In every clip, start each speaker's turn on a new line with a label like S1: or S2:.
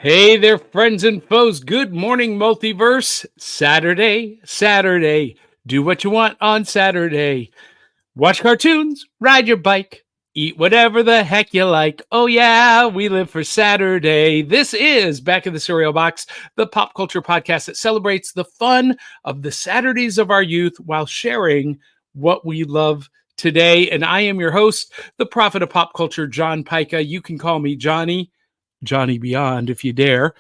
S1: Hey there, friends and foes. Good morning, multiverse. Saturday. Do what you want on Saturday. Watch cartoons, ride your bike, eat whatever the heck you like. Oh, yeah, we live for Saturday. This is Back in the Cereal Box, the pop culture podcast that celebrates the fun of the Saturdays of our youth while sharing what we love today. And I am your host, the prophet of pop culture, John Pyka. You can call me Johnny Beyond if you dare.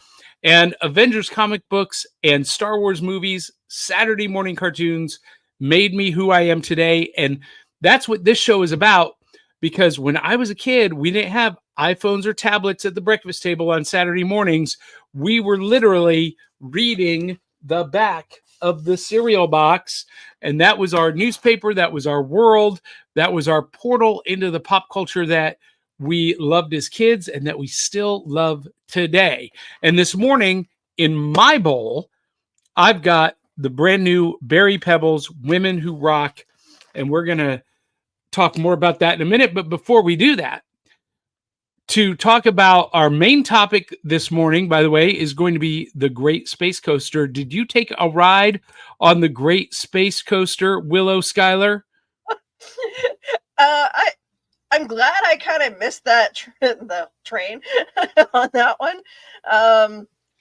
S1: And Avengers comic books and Star Wars movies, Saturday morning cartoons made me who I am today. And that's what this show is about, because when I was a kid, we didn't have iPhones or tablets at the breakfast table on Saturday mornings. We were literally reading the back of the cereal box, and that was our newspaper, that was our world, that was our portal into the pop culture that we loved as kids and that we still love today. And this morning in my bowl, I've got the brand new Berry Pebbles Women Who Rock, and we're going to talk more about that in a minute. But before we do that, to talk about our main topic this morning, by the way, is going to be the Great Space Coaster. Did you take a ride on the Great Space Coaster, Willow Skylor?
S2: I'm glad I kind of missed that the train on that one.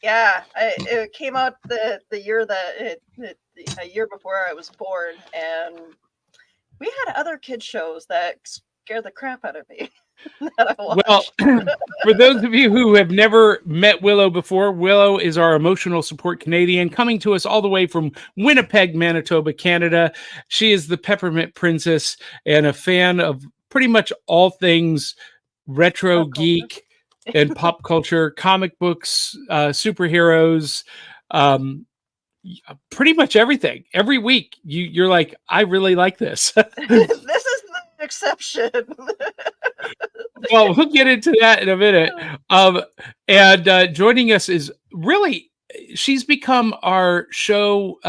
S2: It came out the year that a year before I was born, and we had other kid shows that scared the crap out of me. That I watched.
S1: Well, for those of you who have never met Willow before, Willow is our emotional support Canadian coming to us all the way from Winnipeg, Manitoba, Canada. She is the Peppermint Princess and a fan of pretty much all things retro geek and pop culture, comic books, superheroes, pretty much everything. Every week you're like, I really like this.
S2: This is the exception.
S1: Well, we'll get into that in a minute. And joining us is really, she's become our show,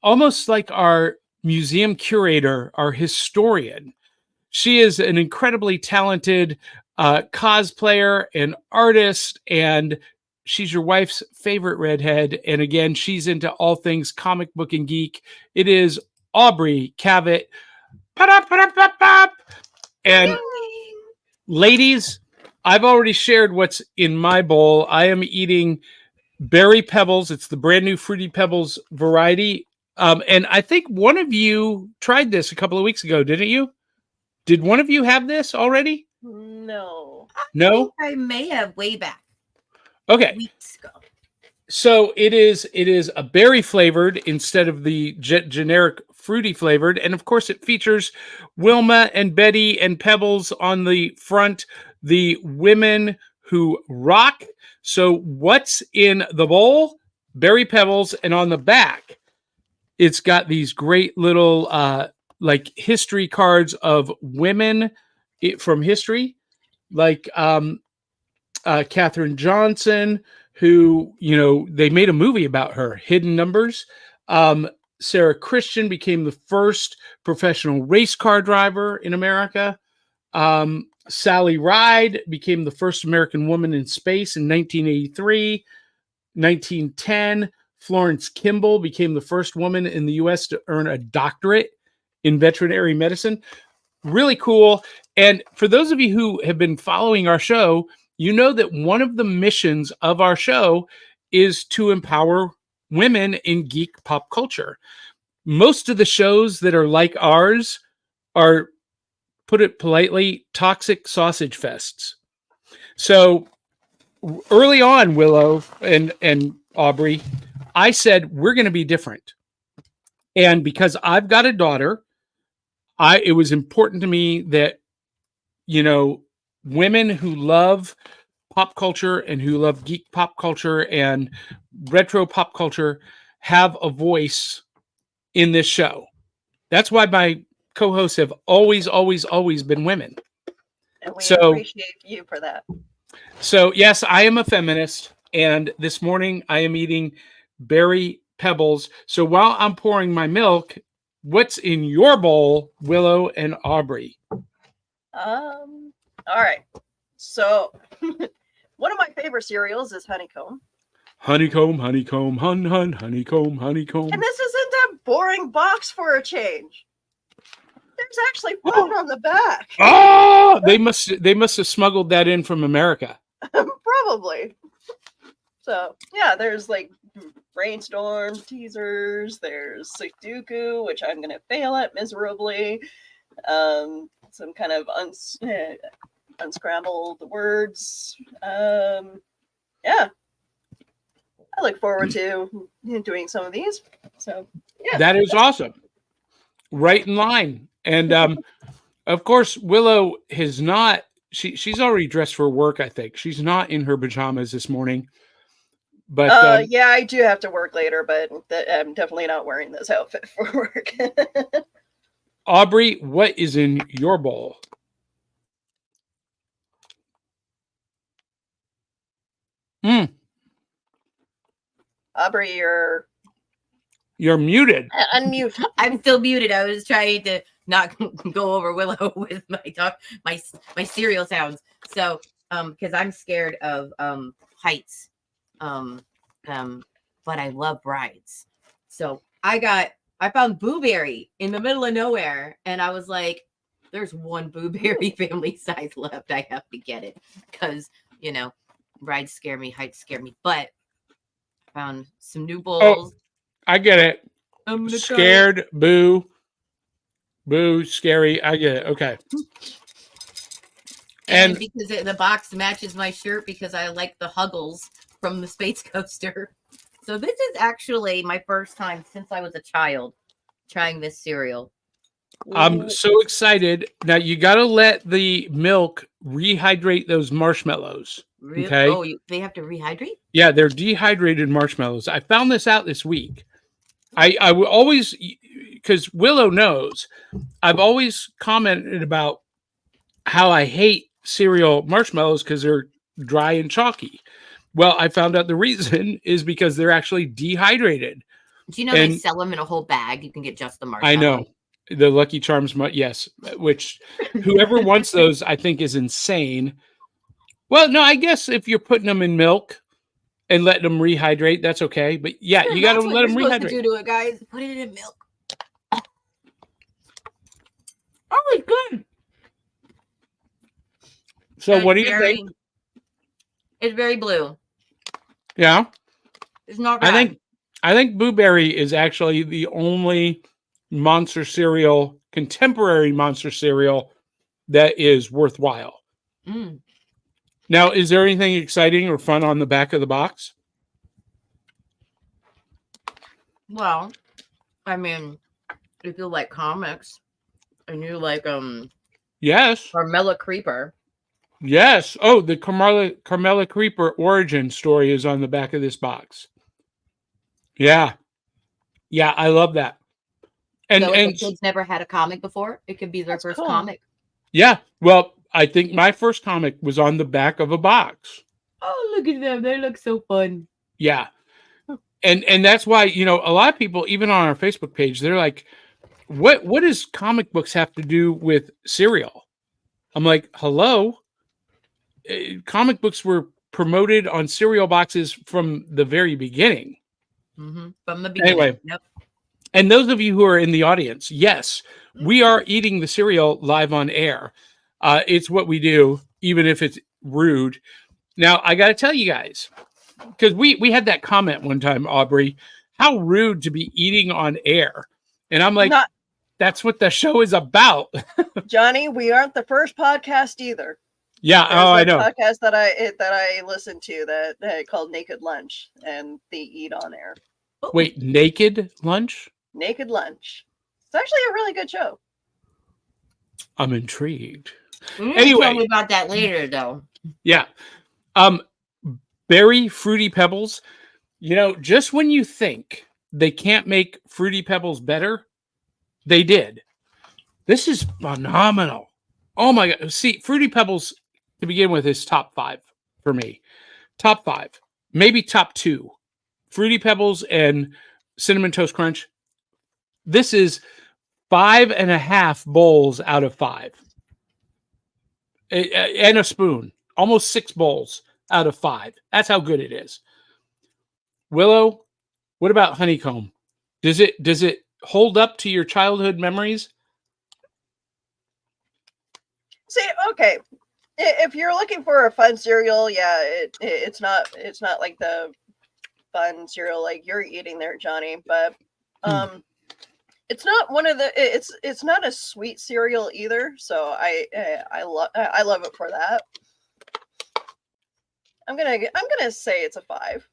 S1: almost like our museum curator, our historian. She is an incredibly talented cosplayer and artist, and she's your wife's favorite redhead. And again, she's into all things comic book and geek. It is Aubrey Cavitt. And ladies, I've already shared what's in my bowl. I am eating Berry Pebbles. It's the brand new Fruity Pebbles variety. And I think one of you tried this a couple of weeks ago, didn't you? Did one of you have this already?
S2: No.
S3: I may have way back.
S1: Okay.
S3: Weeks ago.
S1: So it is a berry flavored instead of the generic fruity flavored. And of course it features Wilma and Betty and Pebbles on the front, the women who rock. So what's in the bowl? Berry Pebbles. And on the back, it's got these great little like history cards of women from history, like Katherine Johnson, who, they made a movie about her, Hidden Numbers. Sarah Christian became the first professional race car driver in America. Sally Ride became the first American woman in space in 1983. 1910, Florence Kimball became the first woman in the U.S. to earn a doctorate in veterinary medicine. Really cool. And for those of you who have been following our show, you know that one of the missions of our show is to empower women in geek pop culture. Most of the shows that are like ours are, put it politely, toxic sausage fests. So early on, Willow and Aubrey, I said, we're going to be different. And because I've got a daughter, it was important to me that, women who love pop culture and who love geek pop culture and retro pop culture have a voice in this show. That's why my co-hosts have always been women.
S2: And we appreciate you for that.
S1: So yes, I am a feminist, and this morning I am eating Berry Pebbles. So while I'm pouring my milk, what's in your bowl, Willow and Aubrey?
S2: All right. So One of my favorite cereals is honeycomb.
S1: Honeycomb, honeycomb, honeycomb, honeycomb.
S2: And this isn't a boring box for a change. There's actually fun on the back.
S1: Oh, they must have smuggled that in from America.
S2: Probably. So yeah, there's like brainstorm teasers. There's Sudoku, which I'm gonna fail at miserably. Some kind of unscrambled words. Yeah. I look forward to doing some of these. So yeah.
S1: That is awesome. Right in line. And of course, Willow has not, she's already dressed for work, I think. She's not in her pajamas this morning. But
S2: yeah, I do have to work later, but I'm definitely not wearing this outfit for work.
S1: Aubrey, what is in your bowl?
S2: Aubrey, you're
S1: muted.
S2: Unmute.
S3: I'm still muted. I was trying to not go over Willow with my cereal sounds. So, because I'm scared of heights, but I love rides. So I found Blueberry in the middle of nowhere, and I was like, "There's one Blueberry family size left. I have to get it because rides scare me, heights scare me." But I found some new bowls.
S1: Oh, I get it. Scared, boo, scary. I get it. Okay.
S3: And because the box matches my shirt because I like the Huggles from the Space Coaster. So this is actually my first time since I was a child trying this cereal.
S1: I'm so excited. Now you got to let the milk rehydrate those marshmallows.
S3: Really?
S1: Okay.
S3: Oh, they have to rehydrate?
S1: Yeah, they're dehydrated marshmallows. I found this out this week. I will always, because Willow knows, I've always commented about how I hate cereal marshmallows because they're dry and chalky. Well, I found out the reason is because they're actually dehydrated.
S3: Do you know they sell them in a whole bag? You can get just the marshmallow.
S1: I know. The Lucky Charms, yes, which whoever wants those, I think, is insane. Well, no, I guess if you're putting them in milk and letting them rehydrate, that's okay. But yeah, you got to let them rehydrate.
S3: To do it, guys. Put it in milk. Oh, it's good.
S1: So what do you think?
S3: It's very blue.
S1: Yeah.
S3: It's not bad.
S1: I think Blueberry is actually the only monster cereal, contemporary monster cereal, that is worthwhile. Now, is there anything exciting or fun on the back of the box?
S3: Well, I mean, if you like comics and you like
S1: yes,
S3: Carmela Creeper.
S1: Yes. Oh, the Carmela Creeper origin story is on the back of this box. Yeah. Yeah, I love that. And
S3: so if the kids never had a comic before, it could be their first comic.
S1: Yeah. Well, I think my first comic was on the back of a box.
S3: Oh, look at them. They look so fun.
S1: Yeah. And that's why, a lot of people, even on our Facebook page, they're like, what does comic books have to do with cereal? I'm like, hello? Comic books were promoted on cereal boxes from the very beginning.
S3: From the beginning.
S1: Anyway,
S3: yep.
S1: And those of you who are in the audience, yes, we are eating the cereal live on air. It's what we do, even if it's rude. Now, I got to tell you guys, because we had that comment one time, Aubrey, how rude to be eating on air. And I'm like, that's what the show is about.
S2: Johnny, we aren't the first podcast either.
S1: Yeah, I know.
S2: Podcast that I listened to that called Naked Lunch, and they eat on air.
S1: Wait, Naked Lunch?
S2: Naked Lunch. It's actually a really good show.
S1: I'm intrigued.
S3: Anyway, tell me about that later, though.
S1: Yeah. Berry Fruity Pebbles. Just when you think they can't make Fruity Pebbles better, they did. This is phenomenal. Oh my God. See, Fruity Pebbles to begin with is top 5 for me. Top 5. Maybe top 2. Fruity Pebbles and Cinnamon Toast Crunch. This is 5.5 bowls out of 5. And a spoon. Almost 6 bowls out of 5. That's how good it is. Willow, what about honeycomb? Does it hold up to your childhood memories?
S2: See, okay. If you're looking for a fun cereal, yeah, it's not like the fun cereal like you're eating there, Johnny. But it's not one of the. It's not a sweet cereal either. So I love it for that. I'm gonna say it's a 5.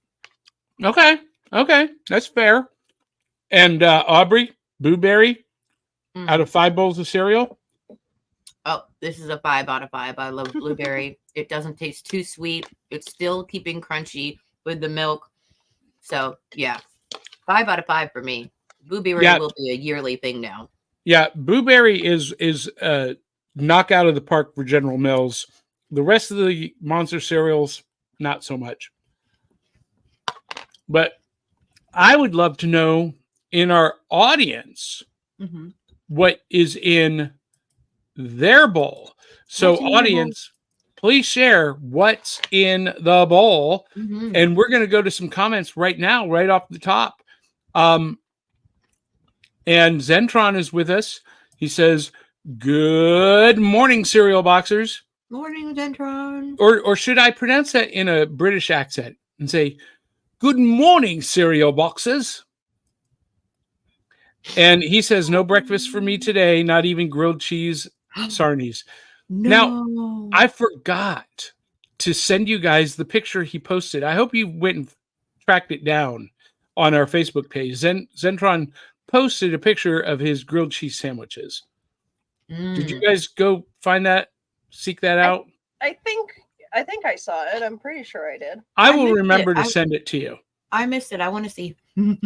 S1: Okay, that's fair. And Aubrey, Blueberry, out of 5 bowls of cereal.
S3: Oh, this is a 5 out of 5. I love blueberry. It doesn't taste too sweet. It's still keeping crunchy with the milk. So yeah, 5 out of 5 for me. Blueberry will be a yearly thing now.
S1: Yeah, Blueberry is knock out of the park for General Mills. The rest of the monster cereals, not so much. But I would love to know in our audience what is in their bowl. So audience, please share what's in the bowl. And we're going to go to some comments right now, right off the top. And Zentron is with us. He says, "Good morning, cereal boxers."
S3: Morning, Zentron.
S1: Or should I pronounce that in a British accent and say, "Good morning, cereal boxers"? And he says, "No breakfast for me today, not even grilled cheese sarnies."
S3: No.
S1: Now, I forgot to send you guys the picture he posted. I hope you went and tracked it down on our Facebook page. Zentron posted a picture of his grilled cheese sandwiches. Did you guys go find that, seek that out?
S2: I think I saw it. I'm pretty sure I did.
S1: I will remember to send it to you.
S3: I missed it. I want to see.
S1: And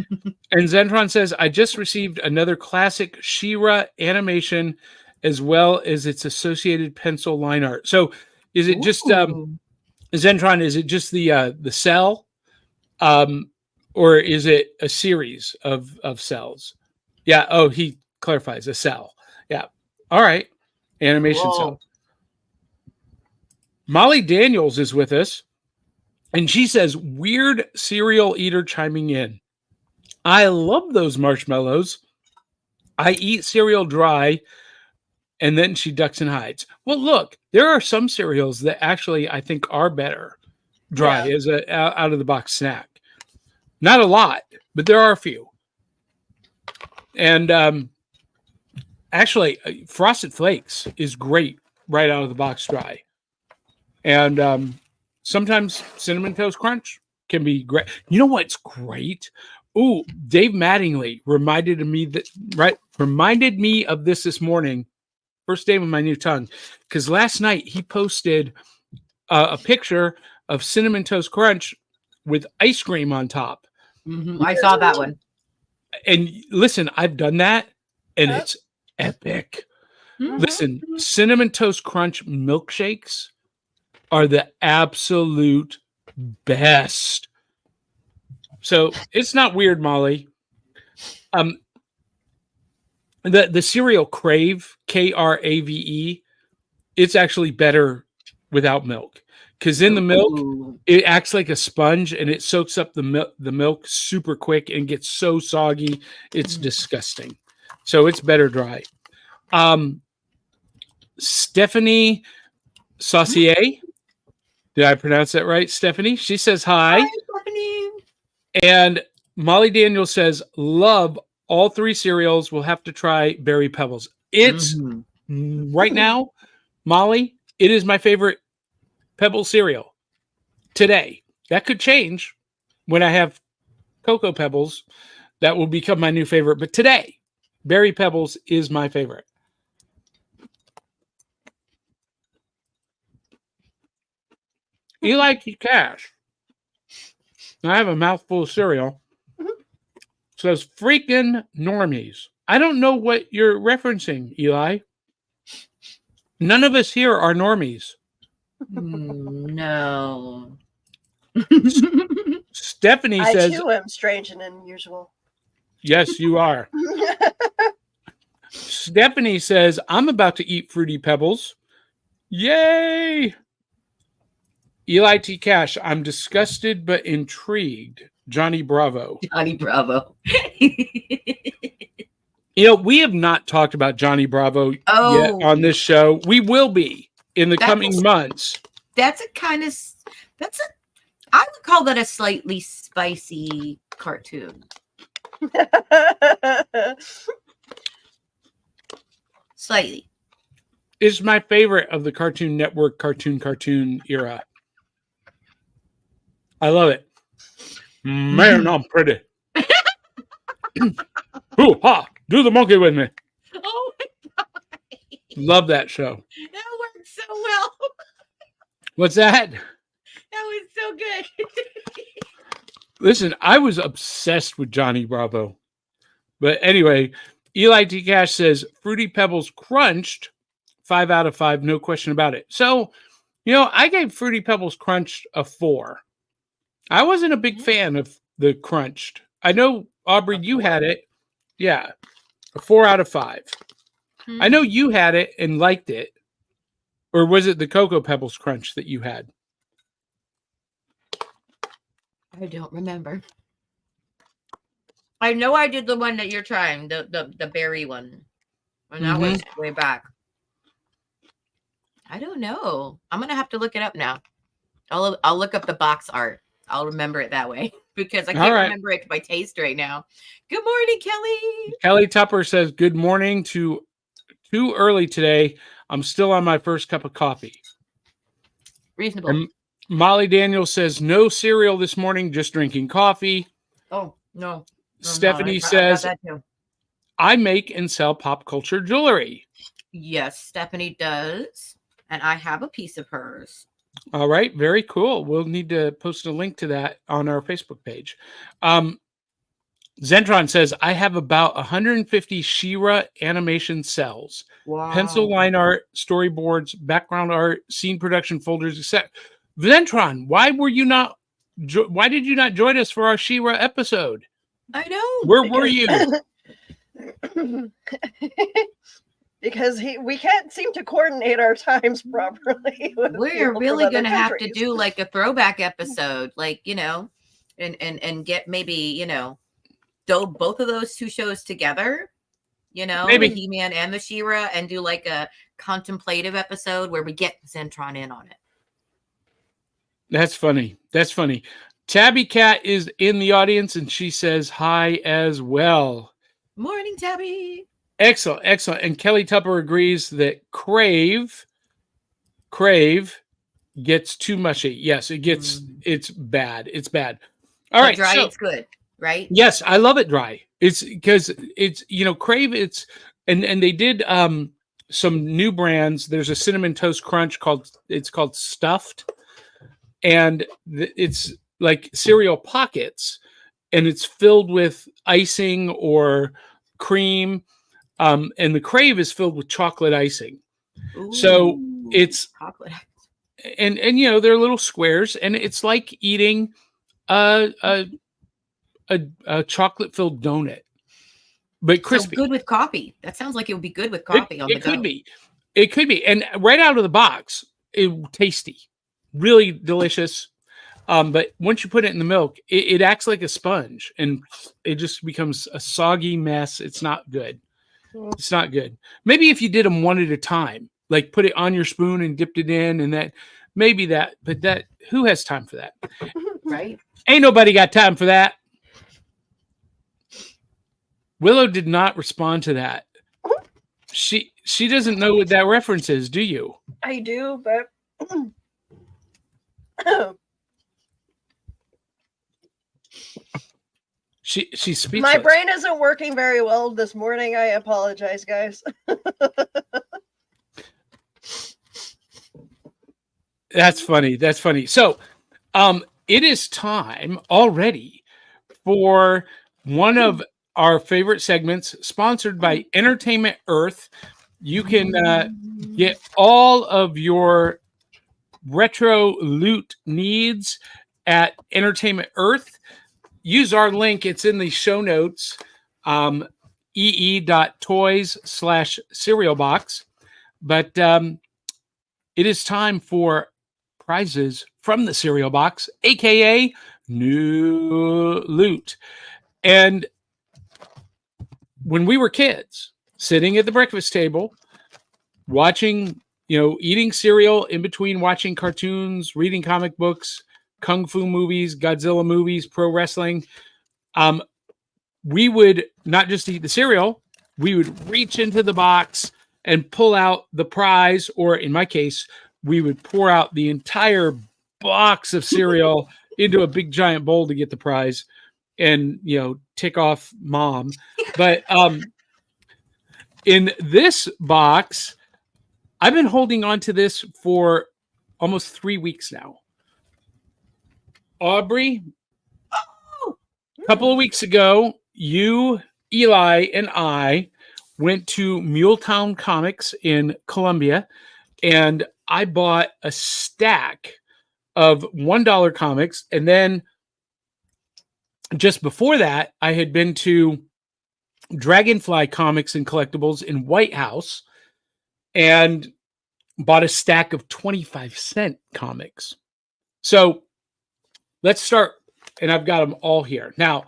S1: Zentron says, "I just received another classic She-Ra animation as well as its associated pencil line art." So is it just Zentron, is it just the cell? Or is it a series of cells? Yeah. Oh, he clarifies, a cell. Yeah. All right. Animation cell. Molly Daniels is with us. And she says, "Weird cereal eater chiming in. I love those marshmallows. I eat cereal dry." And then she ducks and hides. Well, look, there are some cereals that actually I think are better dry as a out of the box snack. Not a lot, but there are a few. And actually, Frosted Flakes is great right out of the box dry. And sometimes Cinnamon Toast Crunch can be great. You know what's great? Ooh, Dave Mattingly reminded me of this morning. First day with my new tongue. Because last night he posted a picture of Cinnamon Toast Crunch with ice cream on top.
S3: I saw that one.
S1: And listen, I've done that, and it's epic. Listen, Cinnamon Toast Crunch milkshakes are the absolute best. So it's not weird, Molly. The cereal Crave, Krave, it's actually better without milk. Because in the milk, it acts like a sponge and it soaks up the milk super quick and gets so soggy, it's disgusting. So it's better dry. Stephanie Saucier, did I pronounce that right, Stephanie? She says hi.
S3: Hi, Stephanie.
S1: And Molly Daniel says, "Love all 3 cereals. We'll have to try Berry Pebbles." It's right now, Molly, it is my favorite Pebble cereal today. That could change when I have Cocoa Pebbles. That will become my new favorite. But today, Berry Pebbles is my favorite. Eli Cash. I have a mouthful of cereal. Says, "Freaking normies." I don't know what you're referencing, Eli. None of us here are normies.
S3: No.
S1: Stephanie says,
S2: "I too am strange and unusual."
S1: Yes, you are. Stephanie says, "I'm about to eat Fruity Pebbles." Yay! Eli T. Cash, I'm disgusted but intrigued. Johnny Bravo.
S3: Johnny Bravo.
S1: We have not talked about Johnny Bravo yet on this show. We will be in the coming months.
S3: I would call that a slightly spicy cartoon. Slightly.
S1: It's my favorite of the Cartoon Network cartoon era. I love it. Man, I'm pretty. Ooh, ha! Do the monkey with me.
S3: Oh my God.
S1: Love that show.
S3: That worked so well.
S1: What's that?
S3: That was so good.
S1: Listen, I was obsessed with Johnny Bravo. But anyway, Eli T. Cash says, Fruity Pebbles crunched, 5 out of 5, no question about it. So, I gave Fruity Pebbles crunched a 4. I wasn't a big fan of the crunched. I know, Aubrey, you had it. Yeah, a 4 out of 5. I know you had it and liked it. Or was it the Cocoa Pebbles Crunch that you had?
S3: I don't remember. I know I did the one that you're trying, the berry one. And that was way back. I don't know. I'm going to have to look it up now. I'll look up the box art. I'll remember it that way because I can't remember it by taste right now. Good morning, Kelly.
S1: Kelly Tupper says, good morning. Too early today. I'm still on my first cup of coffee.
S3: Reasonable.
S1: And Molly Daniels says, no cereal this morning, just drinking coffee.
S3: Oh, no.
S1: Stephanie says, I make and sell pop culture jewelry.
S3: Yes, Stephanie does. And I have a piece of hers.
S1: All right. Very cool. We'll need to post a link to that on our Facebook page. Zentron says, I have about 150 She-Ra animation cells. Wow. Pencil line art, storyboards, background art, scene production folders, etc. Zentron, why did you not join us for our She-Ra episode?
S3: I know.
S1: Where were you?
S2: Because we can't seem to coordinate our times properly.
S3: We're really going to have to do like a throwback episode, like, and get maybe, both of those two shows together, maybe the He-Man and the She-Ra, and do like a contemplative episode where we get Zentron in on it.
S1: That's funny. Tabby Cat is in the audience and she says hi as well.
S3: Morning, Tabby.
S1: Excellent. And Kelly Tupper agrees that Crave gets too mushy. Yes, it's bad. It's bad. All right.
S3: Dry, it's good, right?
S1: Yes, I love it dry. It's because it's, Crave, and they did some new brands. There's a cinnamon toast crunch called Stuffed. And it's like cereal pockets, and it's filled with icing or cream. And the Crave is filled with chocolate icing. Ooh, so it's chocolate. And they're little squares, and it's like eating a chocolate filled donut, but crispy.
S3: So good with coffee. That sounds like it would be good with coffee on the go.
S1: It could be. And right out of the box, tasty. Really delicious. But once you put it in the milk, it acts like a sponge and it just becomes a soggy mess. It's not good. It's not good. Maybe if you did them one at a time, like put it on your spoon and dipped it in and but who has time for that?
S3: Right.
S1: Ain't nobody got time for that. Willow did not respond to that. She doesn't know what that reference is. Do you?
S2: I do, but
S1: she's speechless.
S2: My brain isn't working very well this morning. I apologize, guys.
S1: That's funny. So, it is time already for one of our favorite segments, sponsored by Entertainment Earth. You can get all of your retro loot needs at Entertainment Earth. Use our link. It's in the show notes, ee.toys/cereal box. But it is time for prizes from the cereal box, aka new loot. And when we were kids, sitting at the breakfast table, watching, eating cereal in between watching cartoons, reading comic books, kung fu movies, Godzilla movies, pro wrestling, we would not just eat the cereal, we would reach into the box and pull out the prize, or in my case, we would pour out the entire box of cereal into a big giant bowl to get the prize and, tick off mom. But in this box, I've been holding on to this for almost 3 weeks now. Aubrey, a couple of weeks ago, you, Eli, and I went to Muletown Comics in Columbia, and I bought a stack of $1 comics. And then just before that, I had been to Dragonfly Comics and Collectibles in White House and bought a stack of 25-cent comics. So let's start, and I've got them all here. Now,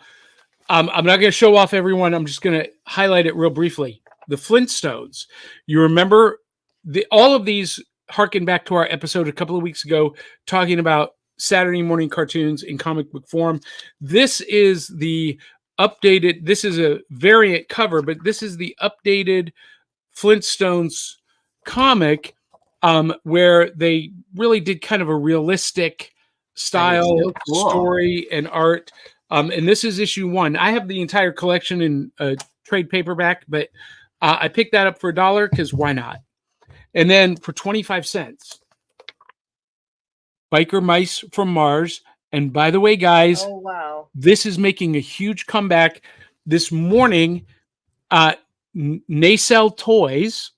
S1: I'm not going to show off everyone. I'm just going to highlight it real briefly. The Flintstones. You remember all of these harken back to our episode a couple of weeks ago talking about Saturday morning cartoons in comic book form. This is the updated, this is a variant cover, but this is the updated Flintstones comic where they really did kind of a realistic style,
S3: so cool.
S1: Story and art. And this is issue 1. I have the entire collection in a trade paperback, but I picked that up for $1 because why not? And then for 25 cents, Biker Mice from Mars. And by the way, guys,
S2: Oh, wow.
S1: this is making a huge comeback. This morning, Nacelle Toys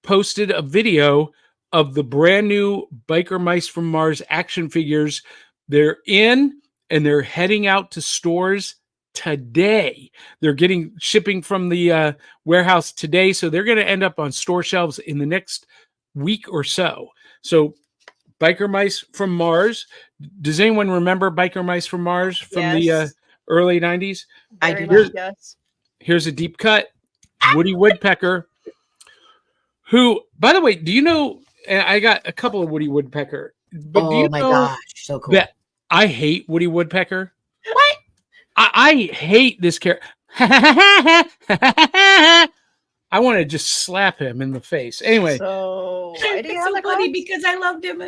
S1: posted a video of the brand new Biker Mice from Mars action figures. They're in and they're heading out to stores today. They're getting shipping from the warehouse today. So they're going to end up on store shelves in the next week or so. So Biker Mice from Mars. Does anyone remember Biker Mice from Mars from
S2: Yes.
S1: the early 90s?
S3: I
S2: Very
S3: do.
S2: much, yes.
S1: Here's a deep cut. Woody Woodpecker, who, by the way, do you know, and I got a couple of Woody Woodpecker, but do you
S3: Oh my
S1: know
S3: gosh, so cool.
S1: that I hate Woody Woodpecker?
S3: What?
S1: I hate this character. I want to just slap him in the face. Anyway,
S2: So, why do you
S3: It's
S2: have
S3: so
S2: the
S3: funny
S2: comics?
S3: because I loved him.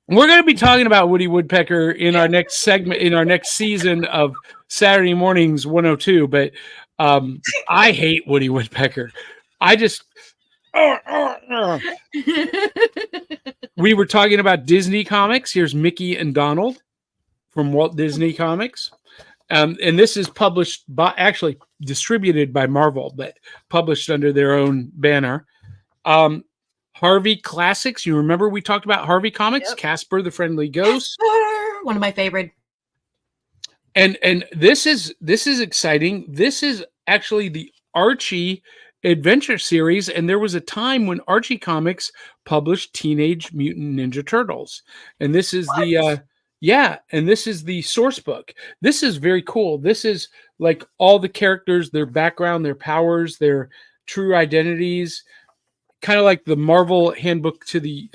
S1: we're going to be talking about Woody Woodpecker in our next segment, in our next season of Saturday Mornings 102. But I hate Woody Woodpecker. I just. We were talking about Disney comics. Here's Mickey and Donald from Walt Disney Comics. And this is published by, actually distributed by Marvel, but published under their own banner. Harvey Classics. You remember we talked about Harvey Comics?
S2: Yep.
S1: Casper the Friendly Ghost.
S3: One of my favorite.
S1: And this is exciting. This is actually the Archie adventure series, and there was a time when Archie Comics published Teenage Mutant Ninja Turtles, and this is and this is the source book. This is very cool. This is like all the characters, their background, their powers, their true identities, kind of like the Marvel handbook to the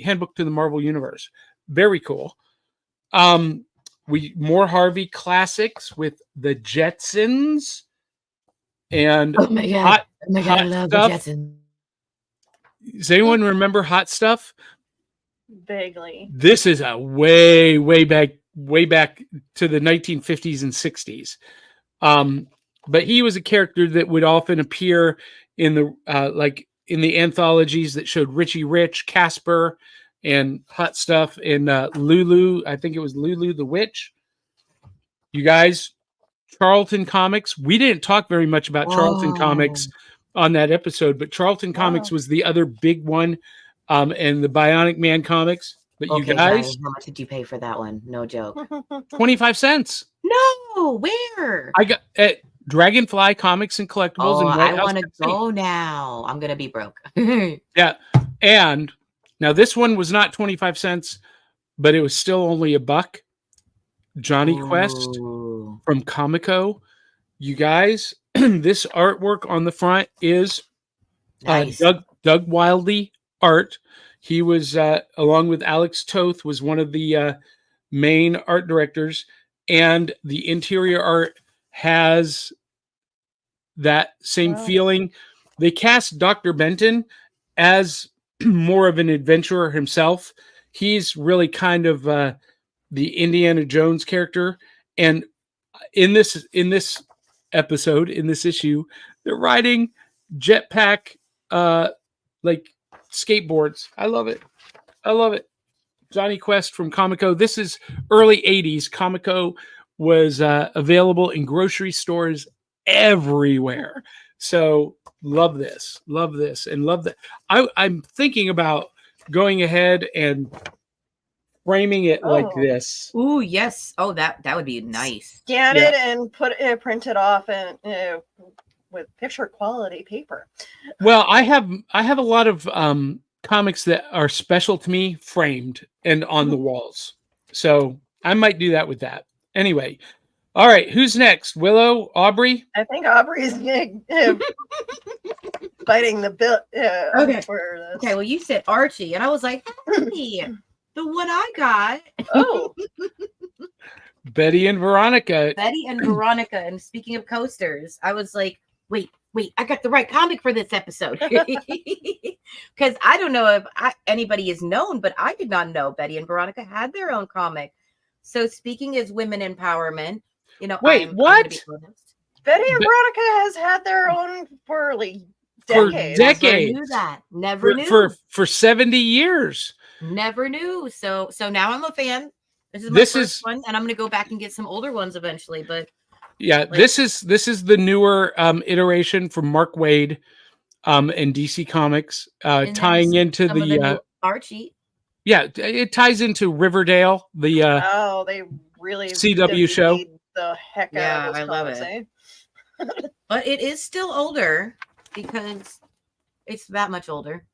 S1: handbook to the Marvel universe. Very cool. More Harvey Classics with the Jetsons and
S3: Oh my god!
S1: Hot,
S3: Oh my god! I
S1: Hot
S3: love
S1: Stuff.
S3: the Jetsons.
S1: Does anyone remember Hot Stuff?
S2: Vaguely.
S1: This is a way back to the 1950s and 60s. But he was a character that would often appear in the in the anthologies that showed Richie Rich, Casper, and Hot Stuff, and Lulu. I think it was Lulu the Witch. You guys, Charlton Comics. We didn't talk very much about Charlton Comics on that episode, but Charlton Comics was the other big one, and the Bionic Man comics. But
S3: Okay,
S1: you guys,
S3: Johnny, how much did you pay for that one? No joke.
S1: 25 cents.
S3: No, where?
S1: I got at Dragonfly Comics and Collectibles.
S3: Oh,
S1: in White
S3: I
S1: House,
S3: want to
S1: Tennessee.
S3: go now. I'm gonna be broke.
S1: Yeah, and Now, this one was not 25 cents, but it was still only $1. Johnny Quest
S3: Ooh.
S1: from Comico. You guys, this artwork on the front is
S3: Nice.
S1: Doug Wildey art. He was, along with Alex Toth, was one of the main art directors. And the interior art has that same feeling. They cast Dr. Benton as more of an adventurer himself. He's really kind of the Indiana Jones character. And in this episode, in this issue, they're riding jetpack like skateboards. I love it. Johnny Quest from Comico. This is early 80s. Comico was available in grocery stores everywhere. So love this, and love that. I'm thinking about going ahead and framing it like this.
S3: Ooh, yes. Oh, that would be nice.
S2: Scan it and print it off and with picture quality paper.
S1: Well, I have a lot of comics that are special to me, framed and on the walls. So I might do that with that. Anyway, all right. Who's next? Willow, Aubrey?
S2: I think Aubrey's biting the bill.
S3: Okay.
S2: For this.
S3: Okay. Well, you said Archie, and I was like, hey, the one I got.
S2: Oh.
S1: Betty and Veronica.
S3: Betty and Veronica. And speaking of coasters, I was like, wait, I got the right comic for this episode. Because I don't know if anybody is known, but I did not know Betty and Veronica had their own comic. So speaking as women empowerment,
S1: wait, what?
S2: Betty and Veronica has had their own for like decades.
S3: Never knew that. Never knew.
S1: For 70 years.
S3: Never knew. So now I'm a fan. This is my first one, and I'm going to go back and get some older ones eventually. But
S1: yeah, this is the newer iteration from Mark Waid and DC Comics, tying into the
S3: Archie.
S1: Yeah, it ties into Riverdale, the
S2: they really
S1: CW show.
S2: The heck out of this.
S3: I love it. But it is still older because it's that much older.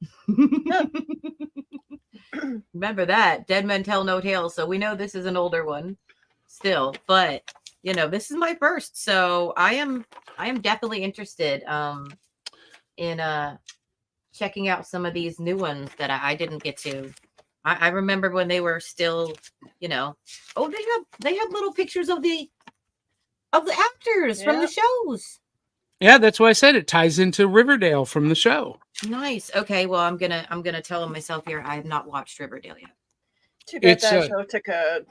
S3: Remember that Dead Men Tell No Tales. So we know this is an older one still, but this is my first. So I am definitely interested in checking out some of these new ones that I didn't get to. I remember when they were still, they have little pictures of the actors from the shows.
S1: Yeah, that's why I said it ties into Riverdale from the show.
S3: Nice. Okay, well, I'm gonna tell myself here I have not watched Riverdale yet.
S2: Too bad that show took a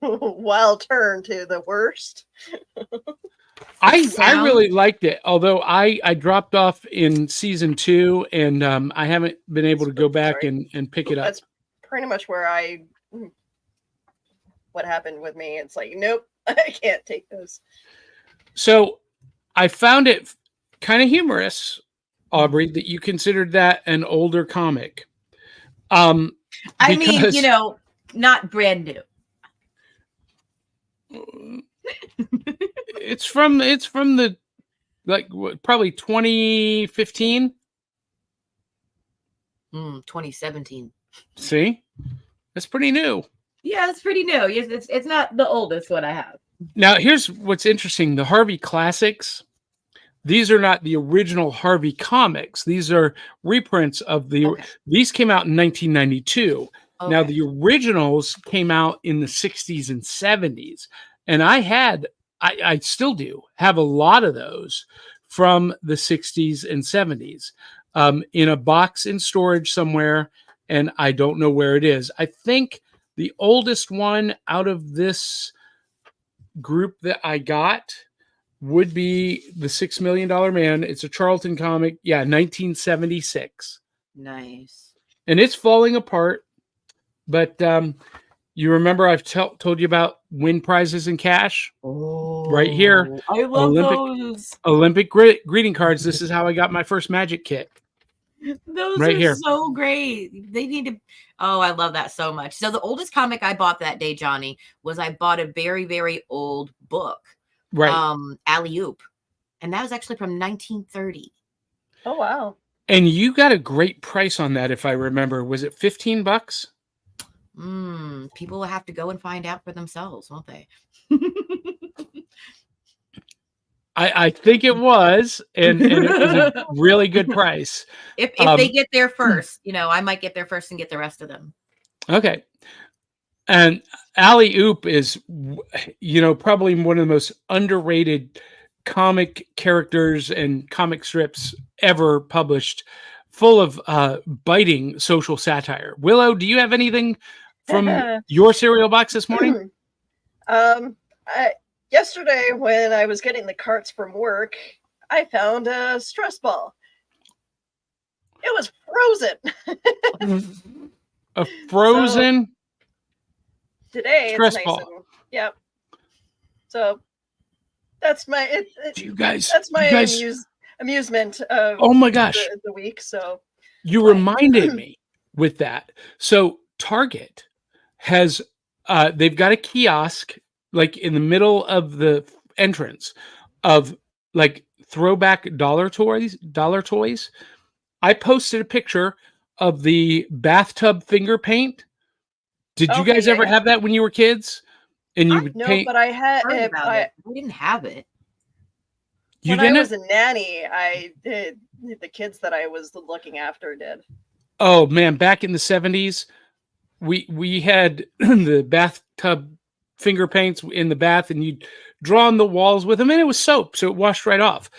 S2: wild turn to the worst.
S1: I really liked it, although I dropped off in season 2, and I haven't been able to go back and pick it up.
S2: That's pretty much where what happened with me. It's like, nope, I can't take those.
S1: So I found it kind of humorous, Aubrey, that you considered that an older comic.
S3: I mean, not brand new.
S1: It's from the probably 2015.
S3: 2017.
S1: See, that's pretty new.
S3: Yeah, it's pretty new. It's not the oldest one I have.
S1: Now, here's what's interesting: the Harvey Classics. These are not the original Harvey comics. These are reprints of the. Okay. These came out in 1992. Okay. Now, the originals came out in the 60s and 70s, and I still do have a lot of those from the 60s and 70s in a box in storage somewhere, and I don't know where it is. I think the oldest one out of this group that I got would be the $6 Million Man. It's a Charlton comic. Yeah, 1976.
S3: Nice.
S1: And it's falling apart. But you remember I've told you about win prizes in cash?
S3: Oh,
S1: right here.
S3: I love those.
S1: Olympic greeting cards. This is how I got my first Magic kit.
S3: Those right are here. So great. They need to. Oh, I love that so much. So the oldest comic I bought that day, Johnny, was I bought a very, very old book.
S1: Right.
S3: Alley Oop. And that was actually from 1930.
S2: Oh, wow.
S1: And you got a great price on that, if I remember. Was it $15?
S3: People will have to go and find out for themselves, won't they?
S1: I think it was, and it was a really good price.
S3: If they get there first, I might get there first and get the rest of them.
S1: Okay. And Alley Oop is, probably one of the most underrated comic characters and comic strips ever published, full of biting social satire. Willow, do you have anything from your cereal box this morning?
S2: Yesterday, when I was getting the carts from work, I found a stress ball. It was frozen.
S1: A frozen
S2: today
S1: stress
S2: it's nice
S1: ball.
S2: And, yep. So that's my amusement of
S1: oh my gosh
S2: the week. So
S1: you reminded me with that. So Target has they've got a kiosk like in the middle of the entrance of like throwback dollar toys. I posted a picture of the bathtub finger paint. Did you guys ever have that when you were kids? And you would paint?
S2: But I had
S3: it. I didn't have it.
S2: When I was a nanny, I did. The kids that I was looking after did.
S1: Oh man, back in the 70s, we had the bathtub finger paints in the bath, and you'd draw on the walls with them, and it was soap, so it washed right off.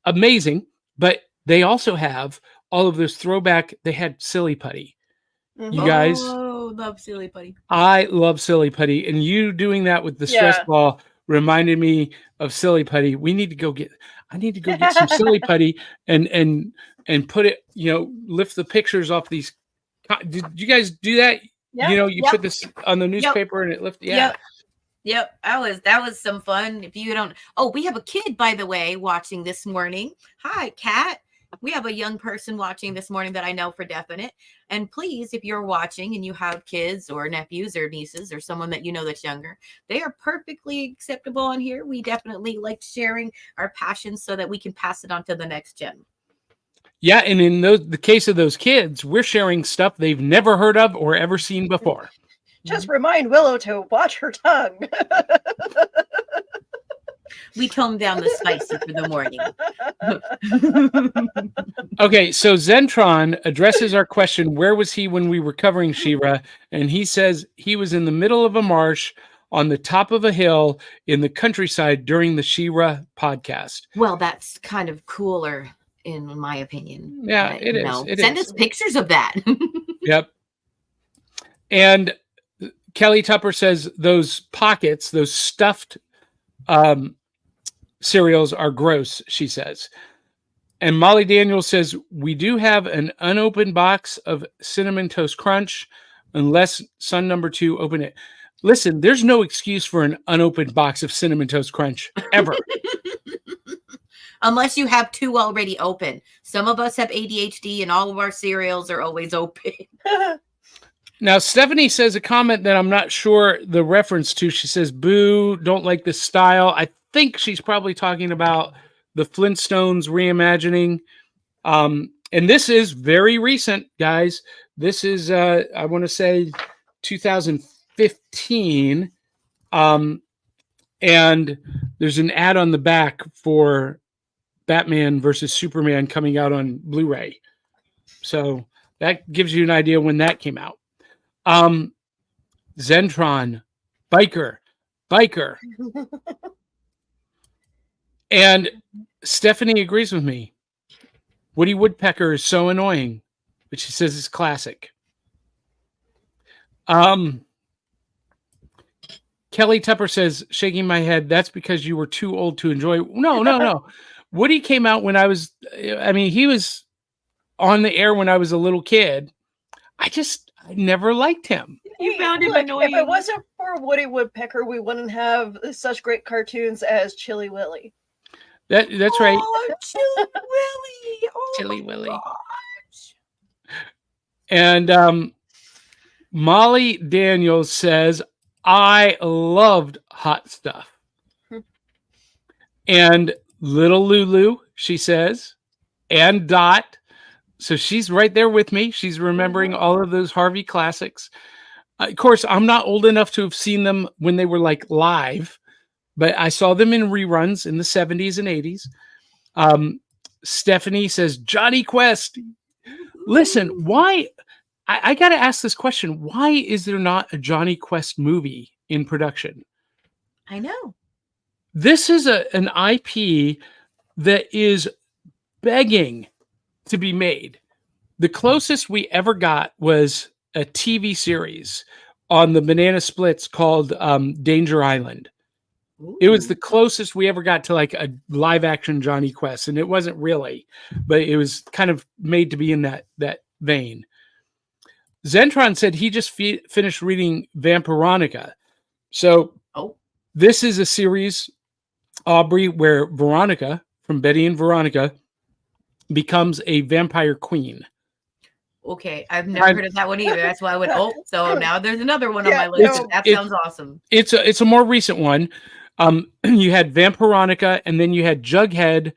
S1: Amazing. But they also have all of this throwback. They had Silly Putty. Mm-hmm. You guys
S3: love Silly Putty.
S1: I love Silly Putty, and you doing that with the stress ball reminded me of Silly Putty. I need to go get some Silly Putty and put it, lift the pictures off these. Did you guys do that?
S2: Yeah.
S1: You put this on the newspaper and it lifted. Yeah.
S3: Yep. That was some fun. If you don't, we have a kid, by the way, watching this morning. Hi, Kat. We have a young person watching this morning that I know for definite. And please, if you're watching and you have kids or nephews or nieces or someone that you know that's younger, they are perfectly acceptable on here. We definitely like sharing our passions so that we can pass it on to the next gen.
S1: Yeah, and in the case of those kids, we're sharing stuff they've never heard of or ever seen before.
S2: Just remind Willow to watch her tongue.
S3: We tone down the spicy for the morning.
S1: Okay, so Zentron addresses our question, where was he when we were covering She-Ra? And he says he was in the middle of a marsh on the top of a hill in the countryside during the She-Ra podcast.
S3: Well, that's kind of cooler, in my opinion.
S1: Yeah, it is.
S3: Send us pictures of that.
S1: Yep. And Kelly Tupper says those pockets, those stuffed cereals are gross, she says. And Molly Daniels says, we do have an unopened box of Cinnamon Toast Crunch, unless son number 2 open it. Listen, there's no excuse for an unopened box of Cinnamon Toast Crunch, ever.
S3: Unless you have 2 already open. Some of us have ADHD and all of our cereals are always open.
S1: Now, Stephanie says a comment that I'm not sure the reference to. She says, boo, don't like this style. I think she's probably talking about the Flintstones reimagining. And this is very recent, guys. This is, I want to say, 2015. And there's an ad on the back for Batman versus Superman coming out on Blu-ray. So that gives you an idea when that came out. Zentron, biker. And Stephanie agrees with me. Woody Woodpecker is so annoying, but she says it's classic. Kelly Tupper says, shaking my head, that's because you were too old to enjoy. No. Woody came out when he was on the air when I was a little kid. I never liked him.
S3: You found him annoying.
S2: If it wasn't for Woody Woodpecker, we wouldn't have such great cartoons as Chilly Willy.
S1: That's right.
S3: Oh, Chilly Willy. Oh,
S1: Chilly Willy.
S3: Gosh.
S1: And Molly Daniels says, I loved Hot Stuff. And Little Lulu, she says, and Dot So she's right there with me. She's remembering all of those Harvey classics. Of course, I'm not old enough to have seen them when they were like live, but I saw them in reruns in the 70s and 80s. Stephanie says, Johnny Quest. Listen, why? I got to ask this question. Why is there not a Johnny Quest movie in production?
S3: I know.
S1: This is an IP that is begging to be made. The closest we ever got was a TV series on the Banana Splits called Danger Island. It was the closest we ever got to like a live action Johnny Quest, and it wasn't really, but it was kind of made to be in that vein. Zentron said he just finished reading Vampironica. So this is a series, Aubrey, where Veronica from Betty and Veronica becomes a vampire queen.
S3: Okay, I've never heard of that one either. That's why I went, so now there's another one on my list. That sounds awesome.
S1: It's a more recent one. You had Vampironica, and then you had Jughead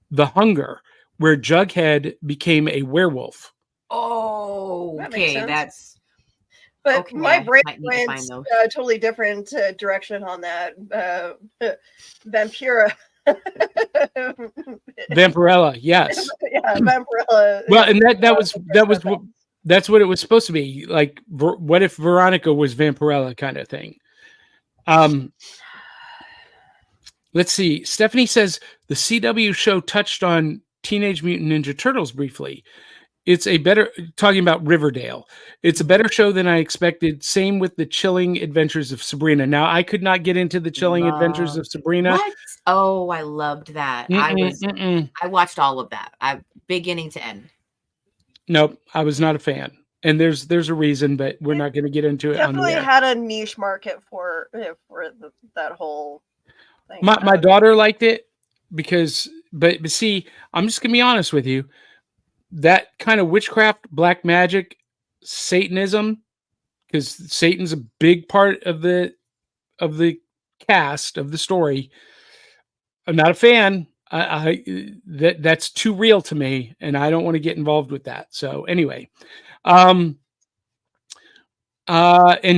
S1: the Hunger, where Jughead became a werewolf.
S3: Oh, okay, that's...
S2: But
S3: okay,
S2: my brain went a totally different direction on that. Vampira.
S1: Vampirella, yes.
S2: Yeah, Vampirella.
S1: Well, and that's what it was supposed to be. Like, what if Veronica was Vampirella kind of thing? Let's see. Stephanie says the CW show touched on Teenage Mutant Ninja Turtles briefly. It's talking about Riverdale. It's a better show than I expected. Same with the chilling adventures of Sabrina. Now, I could not get into the chilling adventures of Sabrina.
S3: What? Oh, I loved that. I watched all of that. Beginning to end.
S1: Nope, I was not a fan. And there's a reason, but we're not going to get into it.
S2: Definitely had a niche market for that whole thing.
S1: My daughter liked it but see, I'm just going to be honest with you. That kind of witchcraft, black magic, Satanism, because Satan's a big part of the cast of the story. I'm not a fan. That's too real to me, and I don't want to get involved with that. So anyway, and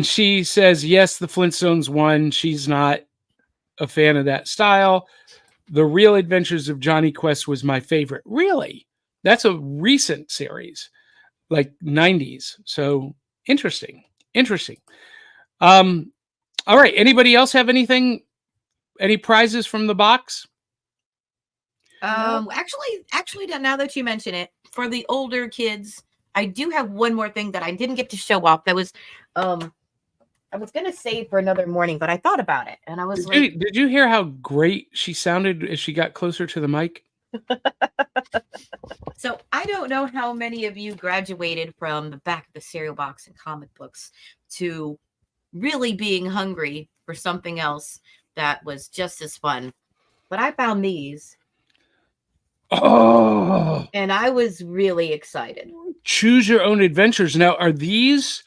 S1: she says yes, the Flintstones won. She's not a fan of that style. The Real Adventures of Johnny Quest was my favorite. Really? That's a recent series, like 90s. So interesting. All right. Anybody else have anything? Any prizes from the box?
S3: Actually, now that you mention it, for the older kids, I do have one more thing that I didn't get to show off. That was, I was gonna save for another morning, but I thought about it, and I was
S1: did you hear how great she sounded as she got closer to the mic?
S3: So I don't know how many of you graduated from the back of the cereal box and comic books to really being hungry for something else that was just as fun. But I found these.
S1: Oh.
S3: And I was really excited.
S1: Choose Your Own Adventures. Now, are these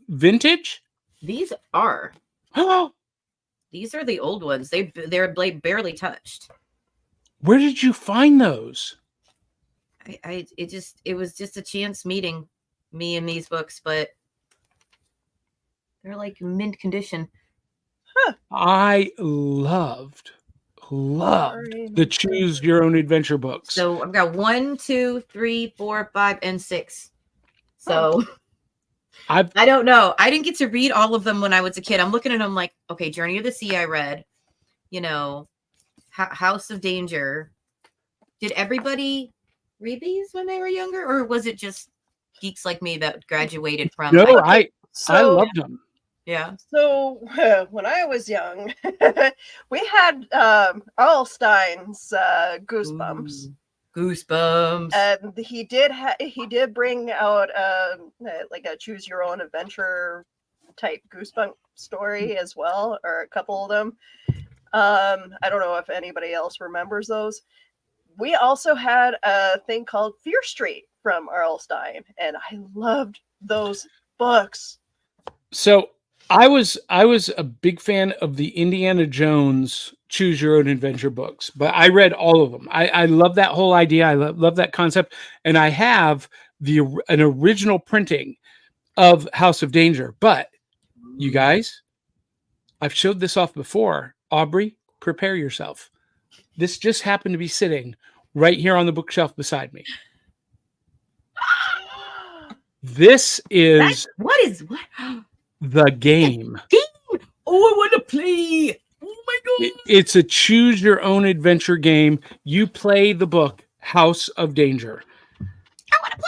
S1: vintage?
S3: These are.
S1: Oh.
S3: These are the old ones. They're barely touched.
S1: Where did you find those?
S3: It was just a chance meeting me and these books, but they're like mint condition.
S2: Huh.
S1: I loved the Choose Your Own Adventure books.
S3: So I've got 1, 2, 3, 4, 5, and 6. So I don't know. I didn't get to read all of them when I was a kid. I'm looking at them like, okay, Journey of the Sea I read, House of Danger. Did everybody read these when they were younger, or was it just geeks like me that graduated from?
S1: No, I loved them.
S3: Yeah.
S2: So when I was young, we had R.L. Stine's Goosebumps.
S3: Ooh, Goosebumps.
S2: And he did bring out like a choose your own adventure type Goosebump story as well, or a couple of them. I don't know if anybody else remembers those. We also had a thing called Fear Street from R.L. Stine, and I loved those books.
S1: So I was a big fan of the Indiana Jones choose your own adventure books, but I read all of them. I love that whole idea. I love that concept. And I have an original printing of House of Danger. But you guys, I've showed this off before. Aubrey, prepare yourself. This just happened to be sitting right here on the bookshelf beside me. This is
S3: what?
S1: the game.
S3: Oh, I want to play. Oh my god.
S1: It's a choose your own adventure game. You play the book House of Danger.
S3: I want to play.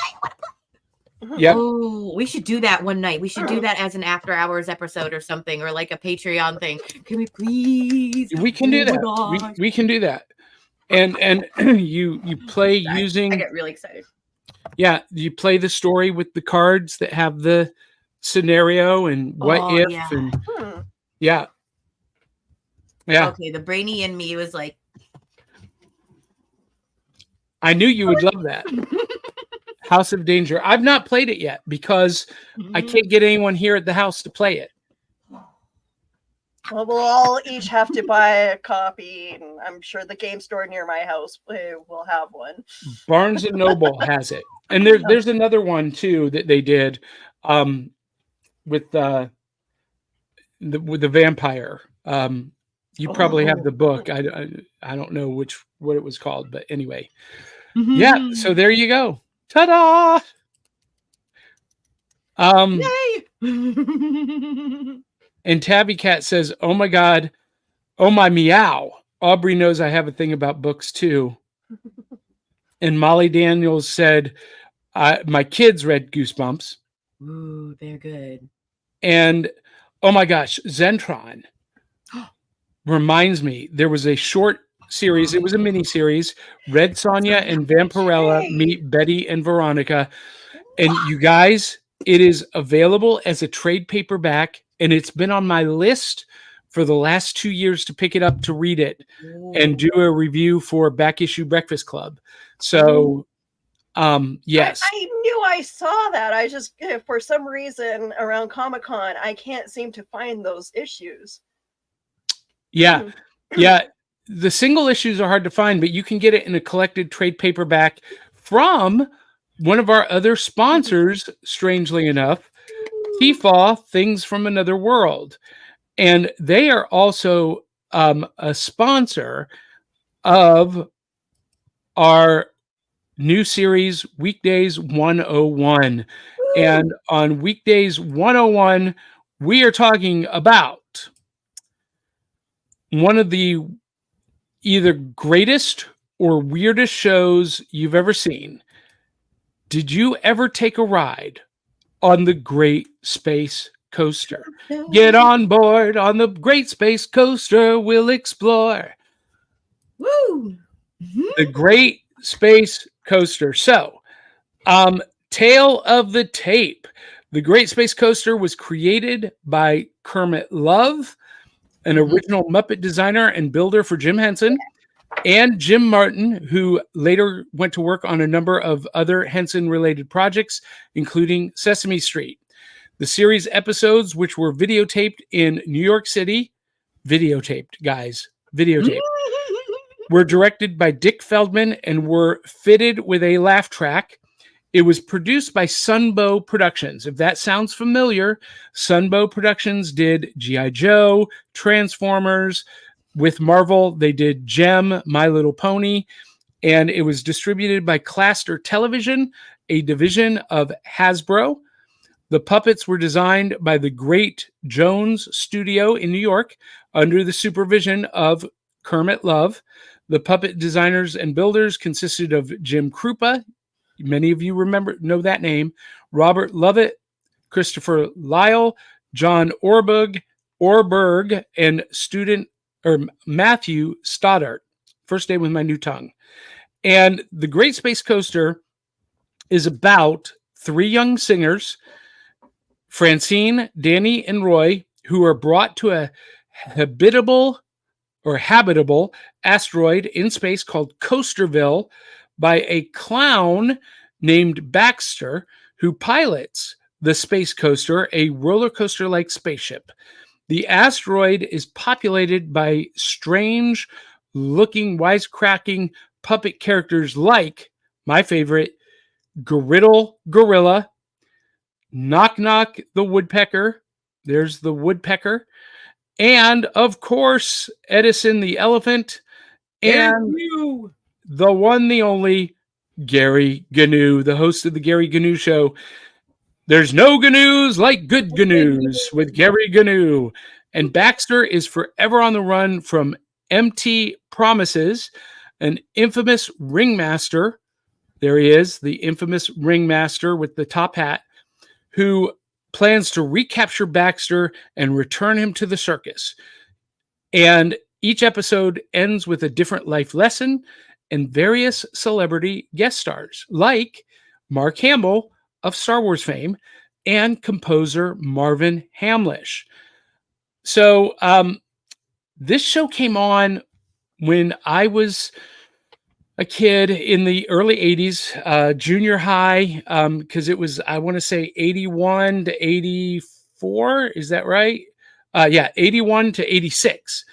S1: Yep.
S3: Oh, we should do that one night. We should do that as an after hours episode or something, or like a Patreon thing. Can we please?
S1: We can do that. We can do that. And you play using.
S3: I get really excited.
S1: Yeah, you play the story with the cards that have the scenario and what if
S3: yeah.
S1: and yeah.
S3: Okay, the brainy in me was like,
S1: I knew you would love that. House of Danger. I've not played it yet because I can't get anyone here at the house to play it.
S2: Well, we'll all each have to buy a copy, and I'm sure the game store near my house will have one.
S1: Barnes and Noble has it, and there's another one too that they did with the vampire. You probably have the book. I don't know what it was called, but anyway, yeah. So there you go. Ta-da!
S3: yay!
S1: And Tabby Cat says, "Oh my God, oh my meow." Aubrey knows I have a thing about books too. And Molly Daniels said, "My kids read Goosebumps."
S3: Ooh, they're good.
S1: And oh my gosh, Zentron reminds me there was a short series. It was a mini series. Red Sonja and Vampirella meet Betty and Veronica. And you guys, it is available as a trade paperback. And it's been on my list for the last 2 years to pick it up to read it and do a review for Back Issue Breakfast Club. So, yes.
S2: I knew I saw that. I just, for some reason, around Comic-Con, I can't seem to find those issues.
S1: Yeah. Yeah. The single issues are hard to find, but you can get it in a collected trade paperback from one of our other sponsors, strangely enough, Tifa, Things from Another World. And they are also a sponsor of our new series, Weekdays 101. And on Weekdays 101, we are talking about one of the either greatest or weirdest shows you've ever seen. Did you ever take a ride on the Great Space Coaster? Get on board on the Great Space Coaster. We'll explore.
S3: Woo!
S1: The Great Space Coaster. So, tale of the tape. The Great Space Coaster was created by Kermit Love, an original Muppet designer and builder for Jim Henson, and Jim Martin, who later went to work on a number of other Henson-related projects, including Sesame Street. The series episodes, which were videotaped in New York City, videotaped, were directed by Dick Feldman and were fitted with a laugh track. It was produced by Sunbow Productions. If that sounds familiar, Sunbow Productions did G.I. Joe, Transformers. With Marvel, they did Gem, My Little Pony, and it was distributed by Cluster Television, a division of Hasbro. The puppets were designed by the Great Jones Studio in New York under the supervision of Kermit Love. The puppet designers and builders consisted of Jim Krupa, many of you know that name, Robert Lovett, Christopher Lyle, John Orberg, and Matthew Stoddart. First day with my new tongue. And the Great Space Coaster is about three young singers, Francine, Danny, and Roy, who are brought to a habitable asteroid in space called Coasterville by a clown named Baxter, who pilots the space coaster, a roller coaster-like spaceship. The asteroid is populated by strange looking, wisecracking puppet characters like my favorite, Griddle Gorilla, Knock Knock the Woodpecker. There's the woodpecker. And of course, Edison the elephant. And the one, the only, Gary Gnu, the host of the Gary Gnu Show. There's no Gnus like good Gnus with Gary Gnu. And Baxter is forever on the run from empty promises, an infamous ringmaster. There he is, the infamous ringmaster with the top hat, who plans to recapture Baxter and return him to the circus. And each episode ends with a different life lesson and various celebrity guest stars, like Mark Hamill of Star Wars fame and composer Marvin Hamlish. So this show came on when I was a kid in the early 80s, junior high, because it was, I want to say 81 to 84. Is that right? 81 to 86.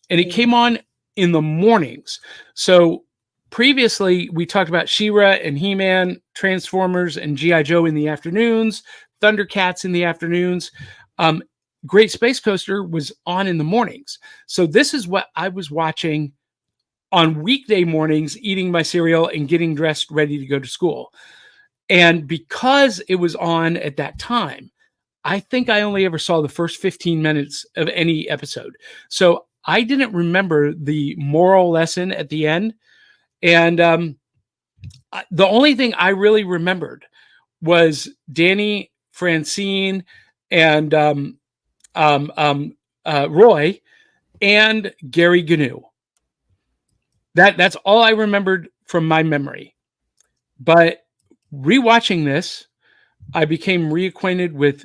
S1: And it came on in the mornings. So previously, we talked about She-Ra and He-Man, Transformers, and G.I. Joe in the afternoons, Thundercats in the afternoons. Great Space Coaster was on in the mornings. So this is what I was watching on weekday mornings, eating my cereal and getting dressed, ready to go to school. And because it was on at that time, I think I only ever saw the first 15 minutes of any episode. So I didn't remember the moral lesson at the end. And the only thing I really remembered was Danny, Francine, and Roy, and Gary Gnu. That's all I remembered from my memory. But rewatching this, I became reacquainted with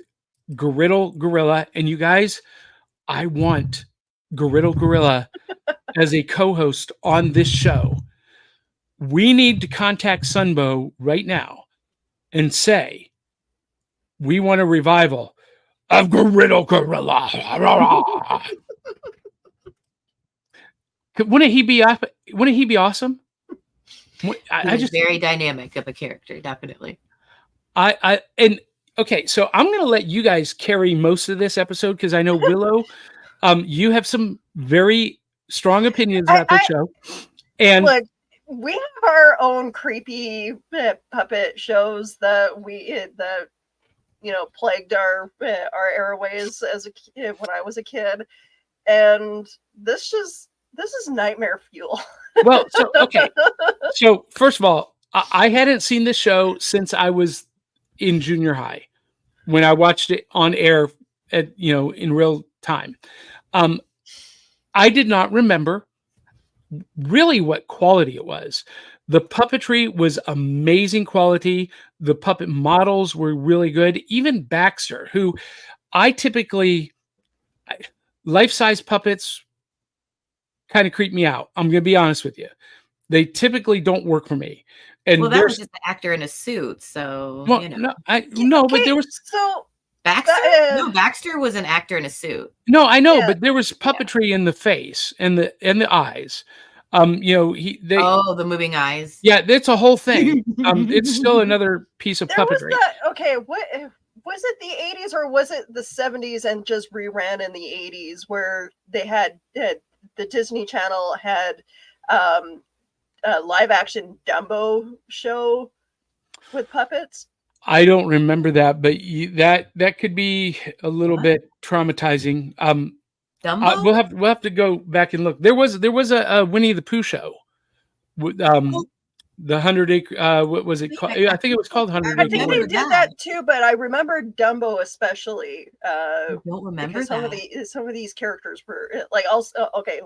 S1: Griddle Gorilla. And you guys, I want Griddle Gorilla as a co-host on this show. We need to contact Sunbow right now and say, we want a revival of Griddle Gorilla. Wouldn't he be awesome? I just
S3: very dynamic of a character, definitely.
S1: Okay, so I'm going to let you guys carry most of this episode because I know Willow, you have some very strong opinions about the show. And
S2: look, we have our own creepy puppet shows that plagued our airways as a kid when I was a kid, and this is nightmare fuel.
S1: Well, so first of all, I hadn't seen this show since I was in junior high when I watched it on air in real time. I did not remember really what quality it was. The puppetry was amazing quality. The puppet models were really good. Even Baxter, who I typically life-size puppets kind of creep me out. I'm going to be honest with you. They typically don't work for me. And
S3: that was just an actor in a suit. So,
S1: but there was
S3: Baxter. No, Baxter was an actor in a suit.
S1: No, I know, but there was puppetry in the face and the eyes.
S3: The moving eyes.
S1: Yeah, that's a whole thing. It's still another piece of puppetry.
S2: What was it, the 80s or was it the 70s and just reran in the 80s where they had the Disney Channel had a live action Dumbo show with puppets?
S1: I don't remember that, but that could be a little bit traumatizing.
S3: Dumbo?
S1: We'll have to go back and look. There was a Winnie the Pooh show. The 100 Acre. What was it called? I think it was called 100 Acre.
S2: I think they did that too, but I remember Dumbo especially.
S3: I don't remember that.
S2: Some of these characters were like.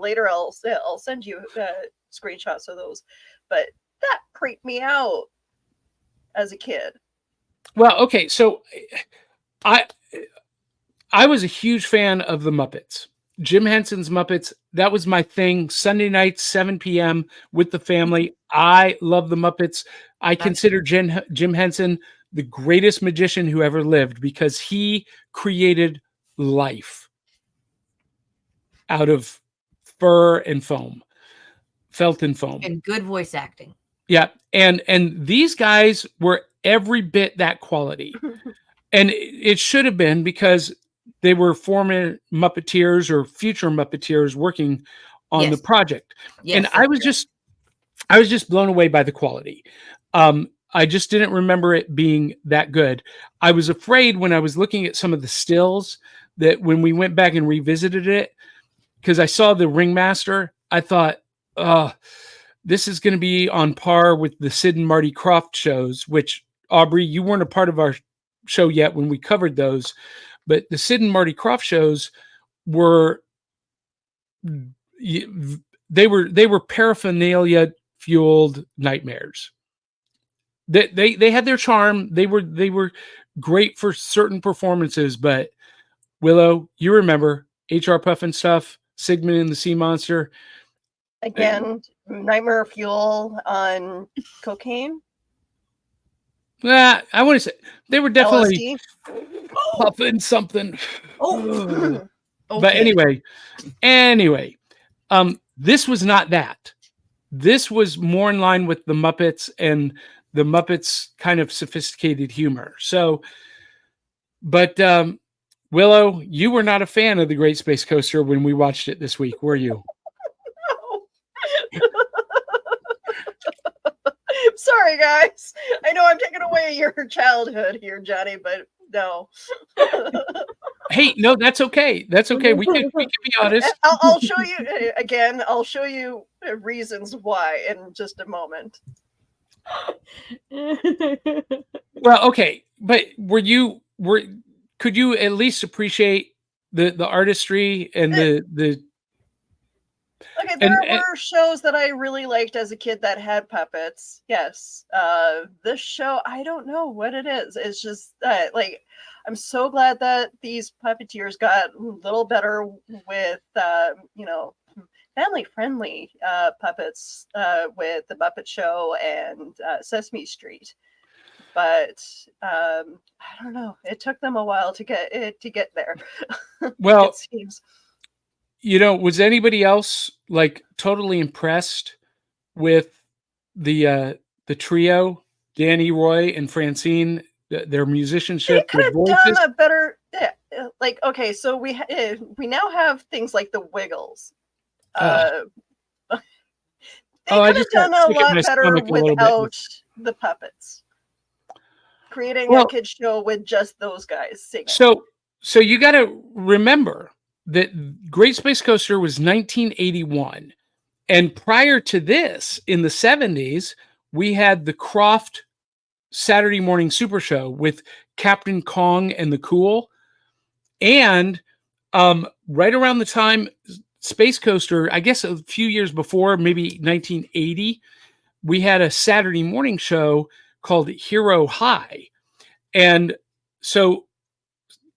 S2: Later I'll send you screenshots of those, but that creeped me out as a kid.
S1: Well, okay, so I was a huge fan of the Muppets. Jim Henson's Muppets, that was my thing. Sunday nights, 7 p.m. with the family. I love the Muppets. I consider Jim Henson the greatest magician who ever lived because he created life. out of fur and foam, felt and foam.
S3: And good voice acting.
S1: Yeah. And these guys were every bit that quality. And it should have been, because they were former Muppeteers or future Muppeteers working on the project.
S3: Yes,
S1: and I was just blown away by the quality. I just didn't remember it being that good. I was afraid when I was looking at some of the stills that when we went back and revisited it, because I saw the Ringmaster, I thought, oh, this is going to be on par with the Sid and Marty Krofft shows, which, Aubrey, you weren't a part of our show yet when we covered those, but the Sid and Marty Krofft shows were, they were paraphernalia fueled nightmares. They had their charm. They were great for certain performances, but Willow, you remember HR Puffin stuff, Sigmund and the Sea Monster.
S2: Again, nightmare fuel on cocaine.
S1: I want to say they were definitely
S2: LSD.
S1: puffing something.
S3: Oh,
S1: But anyway, this was not that. This was more in line with the Muppets and the Muppets' kind of sophisticated humor. So, but Willow, you were not a fan of the Great Space Coaster when we watched it this week, were you?
S2: Sorry, guys. I know I'm taking away your childhood here, Johnny, but no.
S1: Hey, no, that's okay. That's okay. We can be honest.
S2: I'll show you again. I'll show you reasons why in just a moment.
S1: Well, okay, but could you at least appreciate the artistry and the
S2: Okay, there were shows that I really liked as a kid that had puppets. Yes. This show, I don't know what it is. It's just like, I'm so glad that these puppeteers got a little better with, family friendly puppets with the Muppet Show and Sesame Street. But I don't know. It took them a while to get there.
S1: Well,
S2: it seems.
S1: Was anybody else like totally impressed with the trio, Danny, Roy, and Francine, their musicianship?
S2: They could have done a better. Like, okay, so we now have things like the Wiggles. They could have done a lot better without the puppets. Creating a kid's show with just those guys singing.
S1: So you got to remember that Great Space Coaster was 1981. And prior to this, in the 70s, we had the Krofft Saturday Morning Super Show with Captain Kong and the Cool. And right around the time Space Coaster, I guess a few years before, maybe 1980, we had a Saturday morning show called Hero High. And so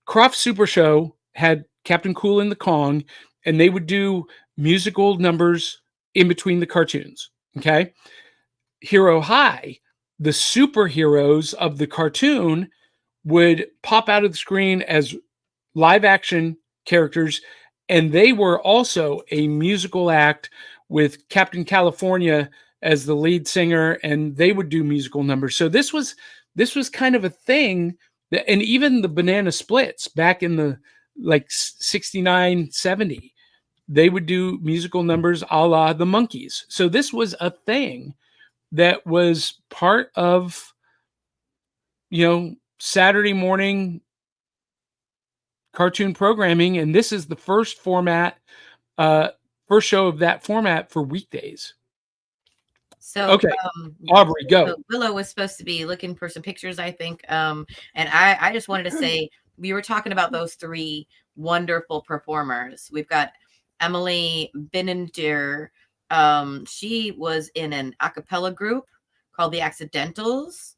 S1: Krofft Super Show had Captain Cool and the Kong, and they would do musical numbers in between the cartoons. Okay. Hero High, the superheroes of the cartoon would pop out of the screen as live action characters, and they were also a musical act with Captain California as the lead singer, and they would do musical numbers. So this was kind of a thing that, and even the Banana Splits back in the like 69, 70, they would do musical numbers a la the Monkees. So this was a thing that was part of, Saturday morning cartoon programming. And this is the first show of that format for weekdays.
S3: So,
S1: okay, Aubrey, go.
S3: So Willow was supposed to be looking for some pictures, I think. And I just wanted to say, we were talking about those three wonderful performers. We've got Emily Benninger. She was in an a cappella group called the Accidentals.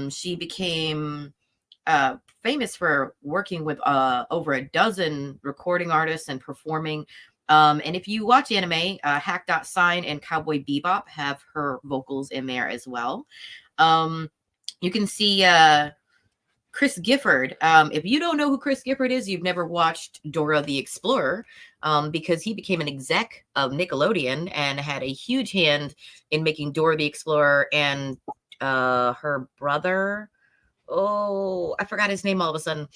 S3: She became famous for working with over a dozen recording artists and performing. And if you watch anime, Hack.Sign and Cowboy Bebop have her vocals in there as well. You can see Chris Gifford. If you don't know who Chris Gifford is, you've never watched Dora the Explorer, because he became an exec of Nickelodeon and had a huge hand in making Dora the Explorer and her brother. Oh, I forgot his name all of a sudden.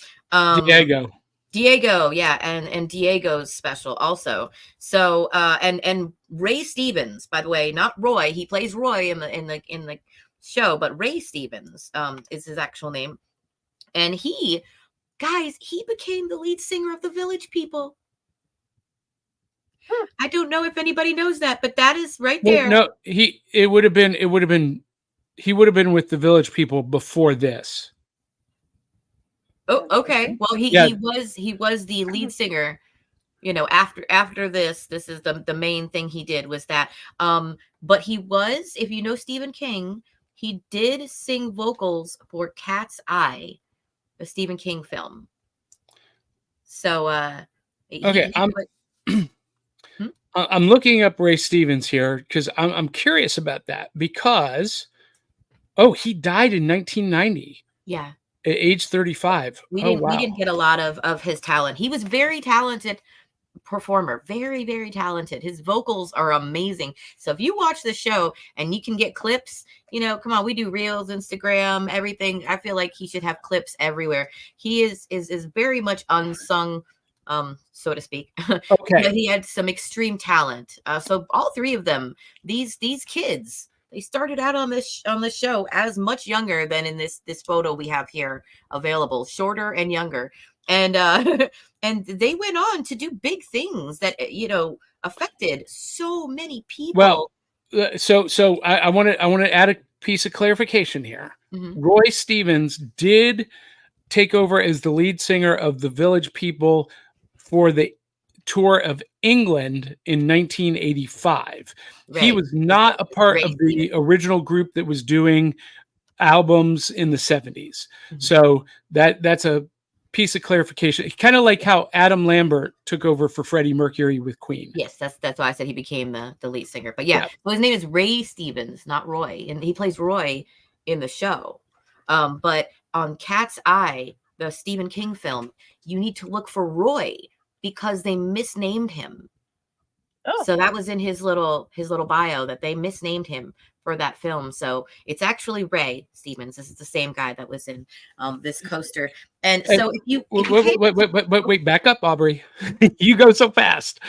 S3: Diego, yeah, and Diego's special also. So and Ray Stevens, by the way, not Roy. He plays Roy in the show, but Ray Stevens is his actual name. And he became the lead singer of the Village People. I don't know if anybody knows that, but that is right there.
S1: No, he would have been with the Village People before this.
S3: Oh, okay. Well, he was the lead singer. You know, after this is the main thing he did was that. But he was, if you know Stephen King, he did sing vocals for Cat's Eye, the Stephen King film. So,
S1: okay, I'm looking up Ray Stevens here because I'm curious about that because, he died in 1990.
S3: Yeah.
S1: At age 35.
S3: We didn't get a lot of his talent. He was very talented performer, very, very talented. His vocals are amazing. So if you watch the show and you can get clips, come on, we do reels, Instagram, everything. I feel like he should have clips everywhere. He is very much unsung, so to speak.
S1: Okay.
S3: But he had some extreme talent. So all three of them, these kids, they started out on this show as much younger than in this photo we have here available, shorter and younger. And and they went on to do big things that affected so many people.
S1: Well, so I want to add a piece of clarification here.
S3: Mm-hmm.
S1: Roy Stevens did take over as the lead singer of the Village People for the tour of England in 1985. Right. He was not a part of the original group that was doing albums in the 70s. Mm-hmm. So that's a piece of clarification. Kind of like how Adam Lambert took over for Freddie Mercury with Queen.
S3: Yes, that's why I said he became the lead singer. But yeah. So his name is Ray Stevens, not Roy, and he plays Roy in the show. But on Cat's Eye, the Stephen King film, you need to look for Roy because they misnamed him. Oh. So that was in his little bio that they misnamed him for that film. So it's actually Ray Stevens. This is the same guy that was in this coaster. And so if you
S1: wait, back up, Aubrey. You go so fast.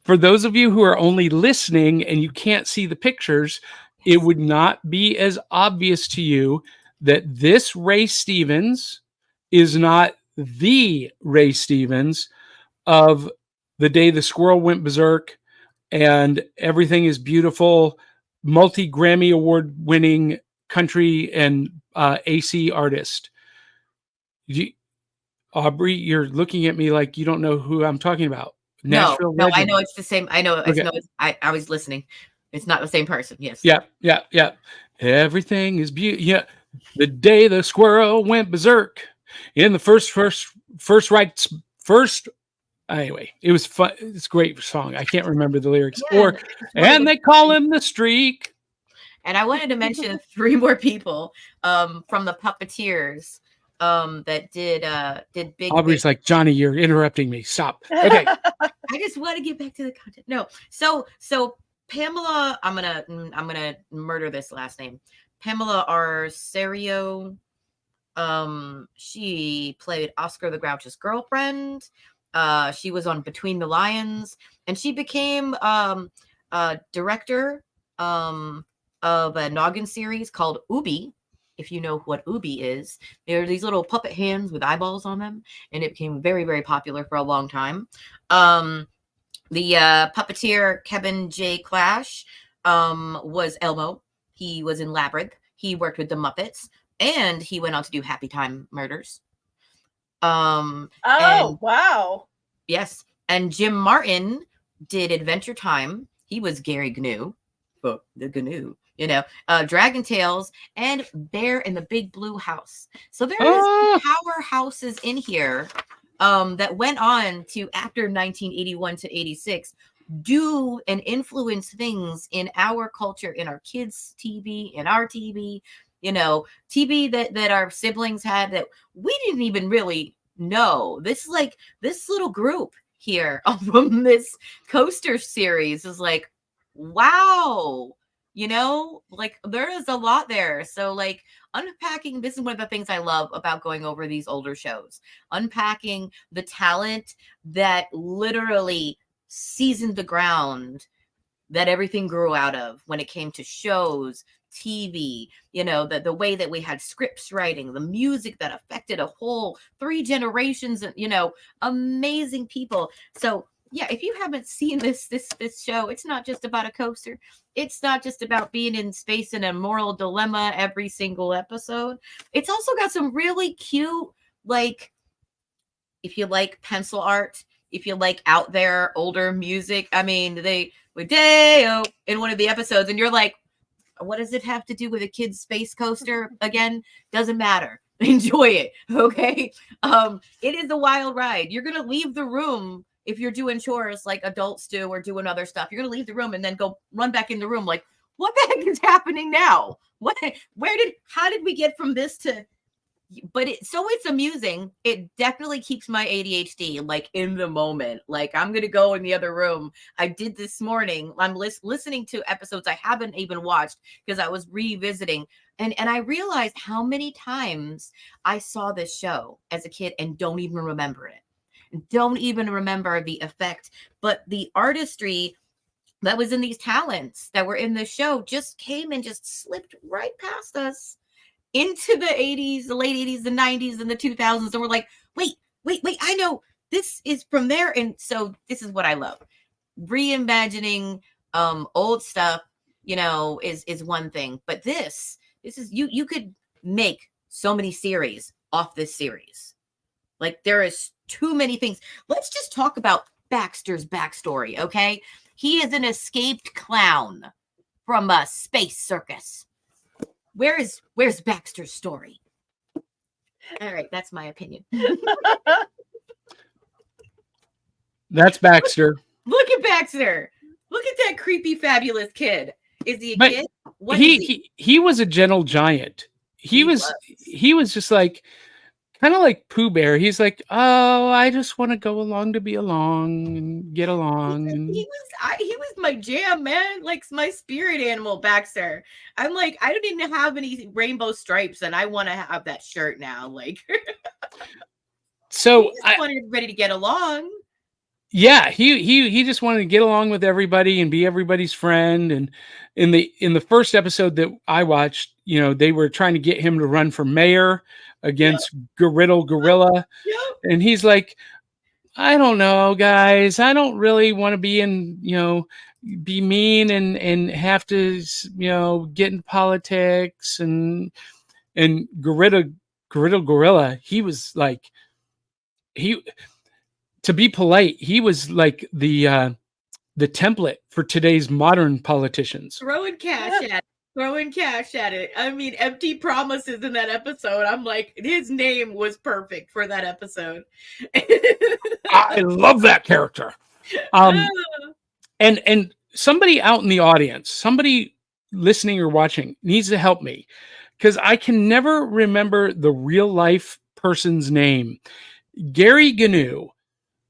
S1: For those of you who are only listening and you can't see the pictures, it would not be as obvious to you that this Ray Stevens is not the Ray Stevens of The Day the Squirrel Went Berserk and Everything is Beautiful, multi-Grammy Award winning country and AC artist. Aubrey, you're looking at me like you don't know who I'm talking about.
S3: Nashville no, I know it's the same. I know. Okay. I was listening. It's not the same person. Yes.
S1: Yeah. Everything is beautiful. Yeah. The Day the Squirrel Went Berserk. In the first. Anyway, it was fun. It's a great song. I can't remember the lyrics. Yeah, and they call him the Streak.
S3: And I wanted to mention 3 more people from the Puppeteers that did big.
S1: Aubrey's like, Johnny, you're interrupting me. Stop. Okay.
S3: I just want to get back to the content. No, so Pamela, I'm gonna murder this last name. Pamela Arcerio. She played Oscar the Grouch's girlfriend. She was on Between the Lions, and she became a director of a Noggin series called Ubi. If you know what Ubi is, they're these little puppet hands with eyeballs on them, and it became very, very popular for a long time. The puppeteer Kevin J. Clash was Elmo. He was in Labyrinth. He worked with the Muppets, and he went on to do Happy Time Murders.
S2: Wow.
S3: Yes. And Jim Martin did Adventure Time. He was Gary Gnu. The Gnu, Dragon Tales and Bear in the Big Blue House. So there is powerhouses in here that went on to, after 1981 to 86, do and influence things in our culture, in our kids' TV, in our TV. TV that our siblings had that we didn't even really know. This is like this little group here from this coaster series is like, wow, like there is a lot there. So like unpacking, this is one of the things I love about going over these older shows, unpacking the talent that literally seasoned the ground that everything grew out of when it came to shows, TV, the way that we had scripts writing, the music that affected a whole 3 generations, and amazing people. So yeah, if you haven't seen this show, it's not just about a coaster. It's not just about being in space in a moral dilemma every single episode. It's also got some really cute, like, if you like pencil art, if you like out there older music. I mean, they were Day-O in one of the episodes, and you're like, what does it have to do with a kid's space coaster? Again, doesn't matter. Enjoy it. Okay. It is a wild ride. You're going to leave the room if you're doing chores like adults do or doing other stuff. You're going to leave the room and then go run back in the room. Like, what the heck is happening now? How did we get from this to, but it's amusing. It definitely keeps my ADHD like in the moment. Like I'm going to go in the other room. I did this morning. I'm listening to episodes I haven't even watched because I was revisiting. And I realized how many times I saw this show as a kid and don't even remember it. Don't even remember the effect, but the artistry that was in these talents that were in the show just came and just slipped right past us into the 80s, the late 80s, the 90s, and the 2000s. And we're like, wait, I know this is from there. And so this is what I love. Reimagining old stuff, is one thing. But this is, you could make so many series off this series. Like there is too many things. Let's just talk about Baxter's backstory, okay? He is an escaped clown from a space circus. Where's Baxter's story? All right, that's my opinion.
S1: That's Baxter.
S3: Look at Baxter. Look at that creepy, fabulous kid. Is he a kid? What
S1: he was a gentle giant. He was just like kind of like Pooh Bear. He's like, oh, I just want to go along to be along and get along.
S3: He was my jam, man. Like my spirit animal, Baxter. I'm like, I don't even have any rainbow stripes, and I want to have that shirt now. Like,
S1: so
S3: I wanted everybody to get along.
S1: Yeah, he just wanted to get along with everybody and be everybody's friend. And in the first episode that I watched, they were trying to get him to run for mayor against Gorilla.
S3: Yep.
S1: And he's like, I don't know, guys. I don't really want to be be mean and have to, get in politics. And Gorilla, he was like, to be polite, he was like the template for today's modern politicians.
S3: Throwing cash at it. I mean, empty promises in that episode. I'm like, his name was perfect for that episode.
S1: I love that character. And somebody out in the audience, somebody listening or watching needs to help me because I can never remember the real life person's name. Gary Gnu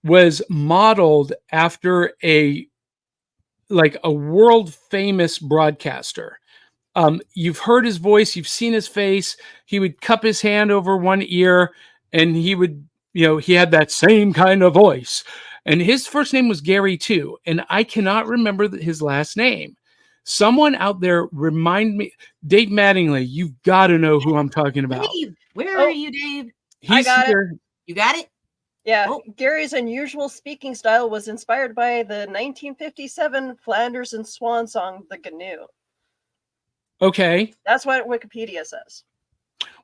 S1: was modeled after a world famous broadcaster. You've heard his voice, you've seen his face. He would cup his hand over one ear and he would, he had that same kind of voice. And his first name was Gary too. And I cannot remember his last name. Someone out there remind me, Dave Mattingly, you've got to know who I'm talking about.
S3: Dave, where are you, Dave?
S2: I got it.
S3: You got it?
S2: Yeah, Gary's unusual speaking style was inspired by the 1957 Flanders and Swan song, The Gnu.
S1: Okay.
S2: That's what Wikipedia says.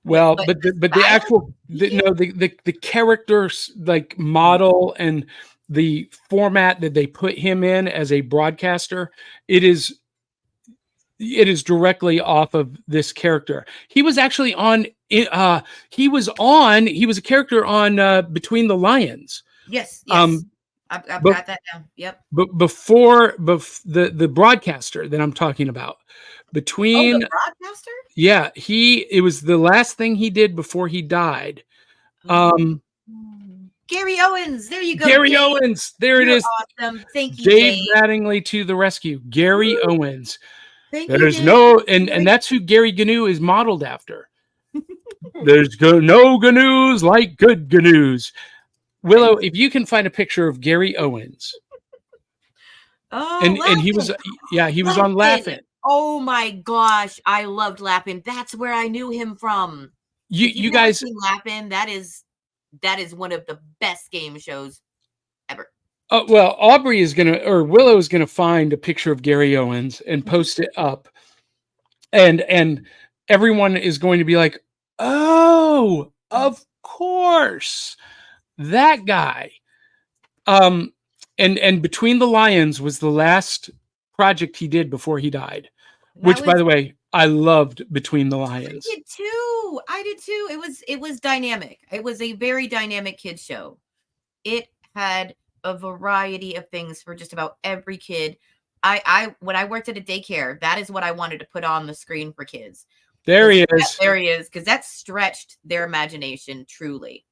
S1: Well, but the actual, the characters like model and the format that they put him in as a broadcaster, it is directly off of this character. He was actually on. He was a character on Between the Lions.
S3: Yes. I've got that down. Yep.
S1: But before the broadcaster that I'm talking about, between
S3: the broadcaster?
S1: yeah, it was the last thing he did before he died.
S3: Gary Owens. There you go.
S1: Gary
S3: Dave.
S1: Owens. There it
S3: You're
S1: is.
S3: awesome. Thank you,
S1: Dave
S3: Dave.
S1: Mattingly to the rescue. Gary Owens.
S3: Thank you,
S1: There's
S3: Dave.
S1: no, and that's who Gary Gnu is modeled after. There's no Gnus like good Gnus. Willow, if you can find a picture of Gary Owens, and he was on Laugh-In.
S3: Oh my gosh, I loved Laugh-In. That's where I knew him from.
S1: You guys
S3: seen Laugh-In, that is one of the best game shows ever.
S1: Well, Willow is gonna find a picture of Gary Owens and post it up, and everyone is going to be like, "Oh, of course, that guy." And Between the Lions was the last project he did before he died. Which, by the way, I loved Between the Lions.
S3: I did too. It was dynamic. It was a very dynamic kids show. It had a variety of things for just about every kid. When I worked at a daycare, that is what I wanted to put on the screen for kids.
S1: There he is.
S3: There he is, because that stretched their imagination truly.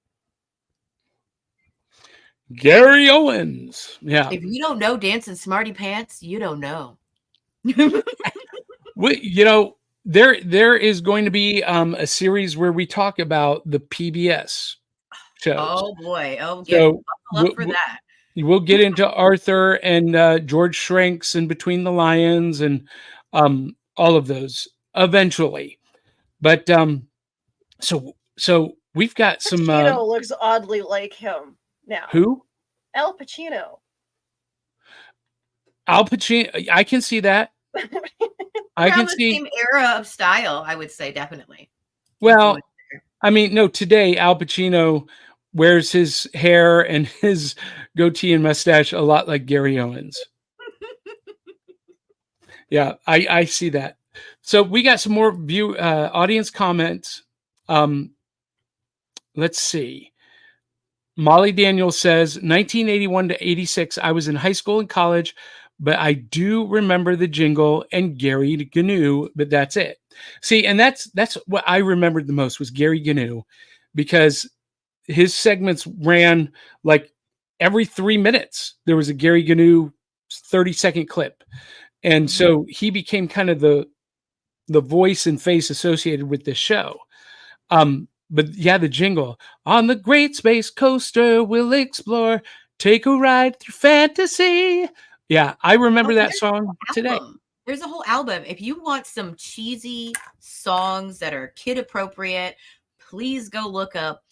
S1: Gary Owens. Yeah.
S3: If you don't know Dancing Smarty Pants, you don't know.
S1: There is going to be a series where we talk about the PBS shows.
S3: Oh boy!
S1: So
S3: buckle up for that.
S1: We'll get into Arthur and George Shrinks and Between the Lions and all of those eventually. But so we've got some.
S2: Pacino looks oddly like him now.
S1: Who?
S2: Al Pacino.
S1: Al Pacino. I can see that. I can see
S3: the same era of style. I would say definitely.
S1: Well, I mean, no. Today, Al Pacino wears his hair and his goatee and mustache a lot like Gary Owens. Yeah, I see that. So we got some more audience comments. Let's see. Molly Daniels says 1981 to 86. I was in high school and college, but I do remember the jingle and Gary Gnu, but that's it. See, and that's what I remembered the most was Gary Gnu, because his segments ran like every 3 minutes. There was a Gary Gnu 30-second clip. And so he became kind of the voice and face associated with this show. But yeah, the jingle, on the great space coaster, we'll explore, take a ride through fantasy. Yeah, I remember that song today.
S3: There's a whole album. If you want some cheesy songs that are kid appropriate, please go look up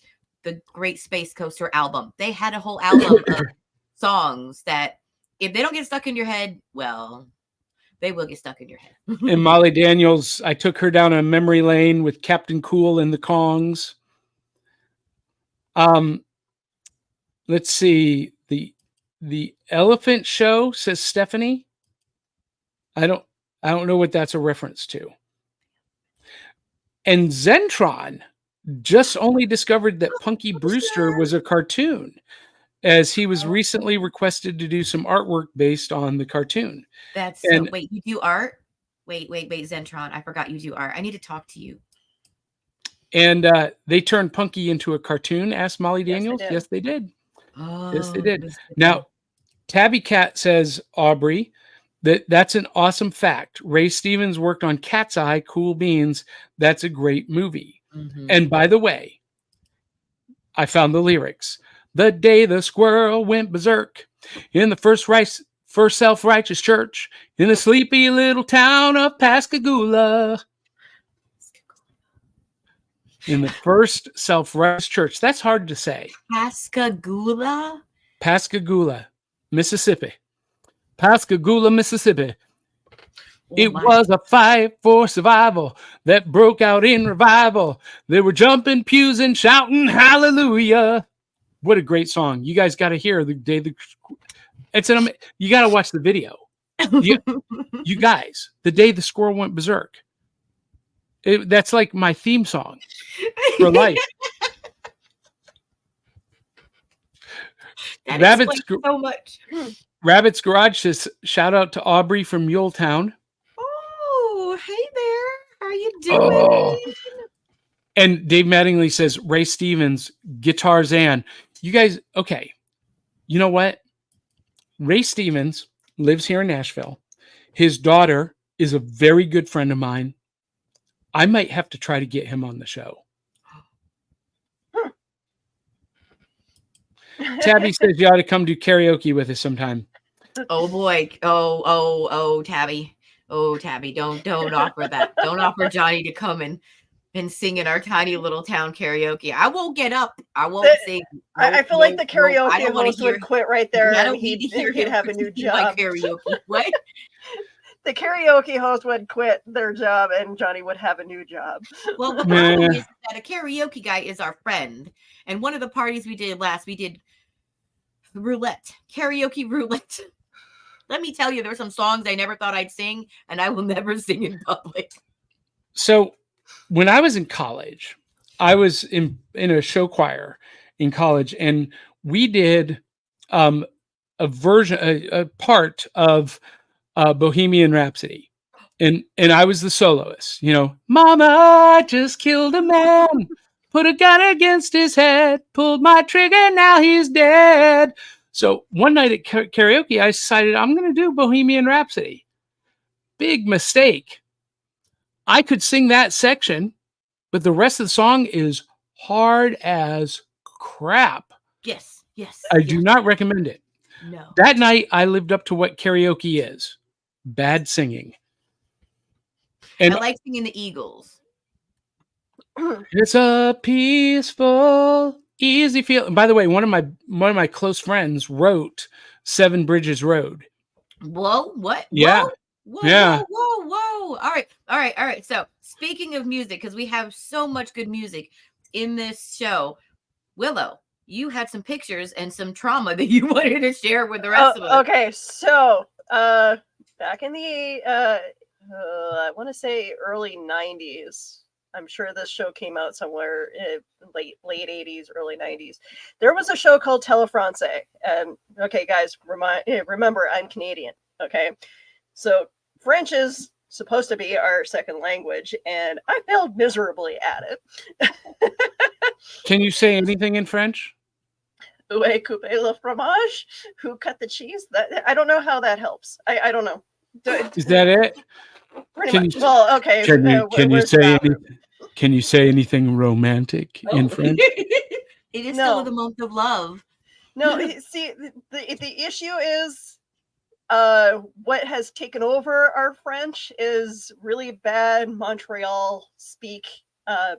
S3: the Great Space Coaster album. They had a whole album of songs that if they don't get stuck in your head, well, they will get stuck in your head.
S1: And Molly Daniels, I took her down a memory lane with Captain Cool and the Kongs. Let's see. The Elephant Show, says Stephanie. I don't know what that's a reference to. And Zentron just only discovered that Punky Brewster was a cartoon, as he was recently requested to do some artwork based on the cartoon.
S3: Wait, you do art? Wait, Zentron. I forgot you do art. I need to talk to you. And
S1: they turned Punky into a cartoon, asked Molly Daniels. Yes, they did. Yes, they did. Now, Tabby Cat says, Aubrey, that's an awesome fact. Ray Stevens worked on Cat's Eye, Cool Beans. That's a great movie. Mm-hmm. And by the way, I found the lyrics. The day the squirrel went berserk in the first self-righteous church in the sleepy little town of Pascagoula. In the first self-righteous church. That's hard to say.
S3: Pascagoula?
S1: Pascagoula, Mississippi. Pascagoula, Mississippi. It was a fight for survival that broke out in revival. They were jumping pews and shouting hallelujah. What a great song. You guys got to hear the day you got to watch the video. You guys, the day the squirrel went berserk. That's like my theme song for life.
S3: Rabbit's so much.
S1: Rabbit's Garage says, shout out to Aubrey from Muletown.
S3: Oh, hey
S1: Oh. And Dave Mattingly says, Ray Stevens, Guitarzan. You guys, okay. You know what? Ray Stevens lives here in Nashville. His daughter is a very good friend of mine. I might have to try to get him on the show. Tabby says you ought to come do karaoke with us sometime.
S3: Oh boy. Oh, Tabby. Oh, Tabby, don't offer that. Don't offer Johnny to come and sing in our tiny little town karaoke. I won't get up. I won't sing.
S2: I feel like the karaoke host would quit right there, and he'd have a new job.
S3: Karaoke. What?
S2: The karaoke host would quit their job, and Johnny would have a new job.
S3: Well, the problem is that a karaoke guy is our friend, and one of the parties we did roulette, karaoke roulette. Let me tell you, there were some songs I never thought I'd sing, and I will never sing in public.
S1: So when I was in college, I was in a show choir in college, and we did a part of Bohemian Rhapsody. And I was the soloist, Mama just killed a man, put a gun against his head, pulled my trigger, now he's dead. So one night at karaoke, I decided I'm going to do Bohemian Rhapsody. Big mistake. I could sing that section, but the rest of the song is hard as crap.
S3: Yes.
S1: I do not recommend it.
S3: No.
S1: That night, I lived up to what karaoke is. Bad singing. And
S3: I like singing the Eagles.
S1: It's a peaceful, easy feel. And by the way, one of my close friends wrote Seven Bridges Road.
S3: Whoa, what?
S1: Yeah.
S3: Whoa. All right. So speaking of music, because we have so much good music in this show, Willow, you had some pictures and some trauma that you wanted to share with the rest of us.
S2: Okay, so back in the I want to say early 90s. I'm sure this show came out somewhere in late 80s, early 90s. There was a show called Telefrancais. And okay, guys, remember I'm Canadian. Okay, so French is supposed to be our second language, and I failed miserably at it.
S1: Can you say anything in French?
S2: Où est coupé le fromage? Who cut the cheese? I don't know how that helps. I don't know.
S1: Is that it?
S2: Pretty much. Well, okay.
S1: Can you say anything romantic in French?
S3: It is still the month of love.
S2: No, see, the issue is what has taken over our French is really bad Montreal speak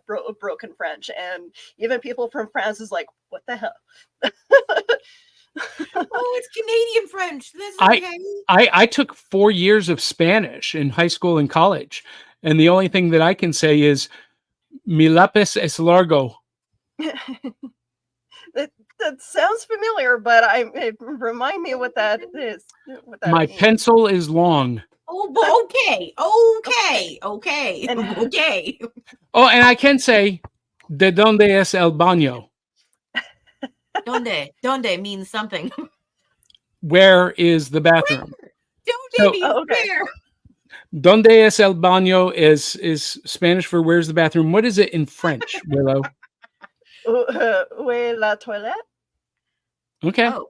S2: broken French, and even people from France is like, what the hell?
S3: Oh, it's Canadian French. That's okay.
S1: I took 4 years of Spanish in high school and college, and the only thing that I can say is mi lápiz es largo.
S2: That sounds familiar, but remind me what that is. What that
S1: means. Pencil is long.
S3: Oh, okay.
S1: Oh, and I can say, ¿de dónde es el baño?
S3: Donde means something.
S1: Where is the bathroom?
S3: Donde means where.
S1: Donde es el baño is Spanish for where's the bathroom. What is it in French, Willow?
S2: Où est la toilette?
S1: Okay.
S3: Oh,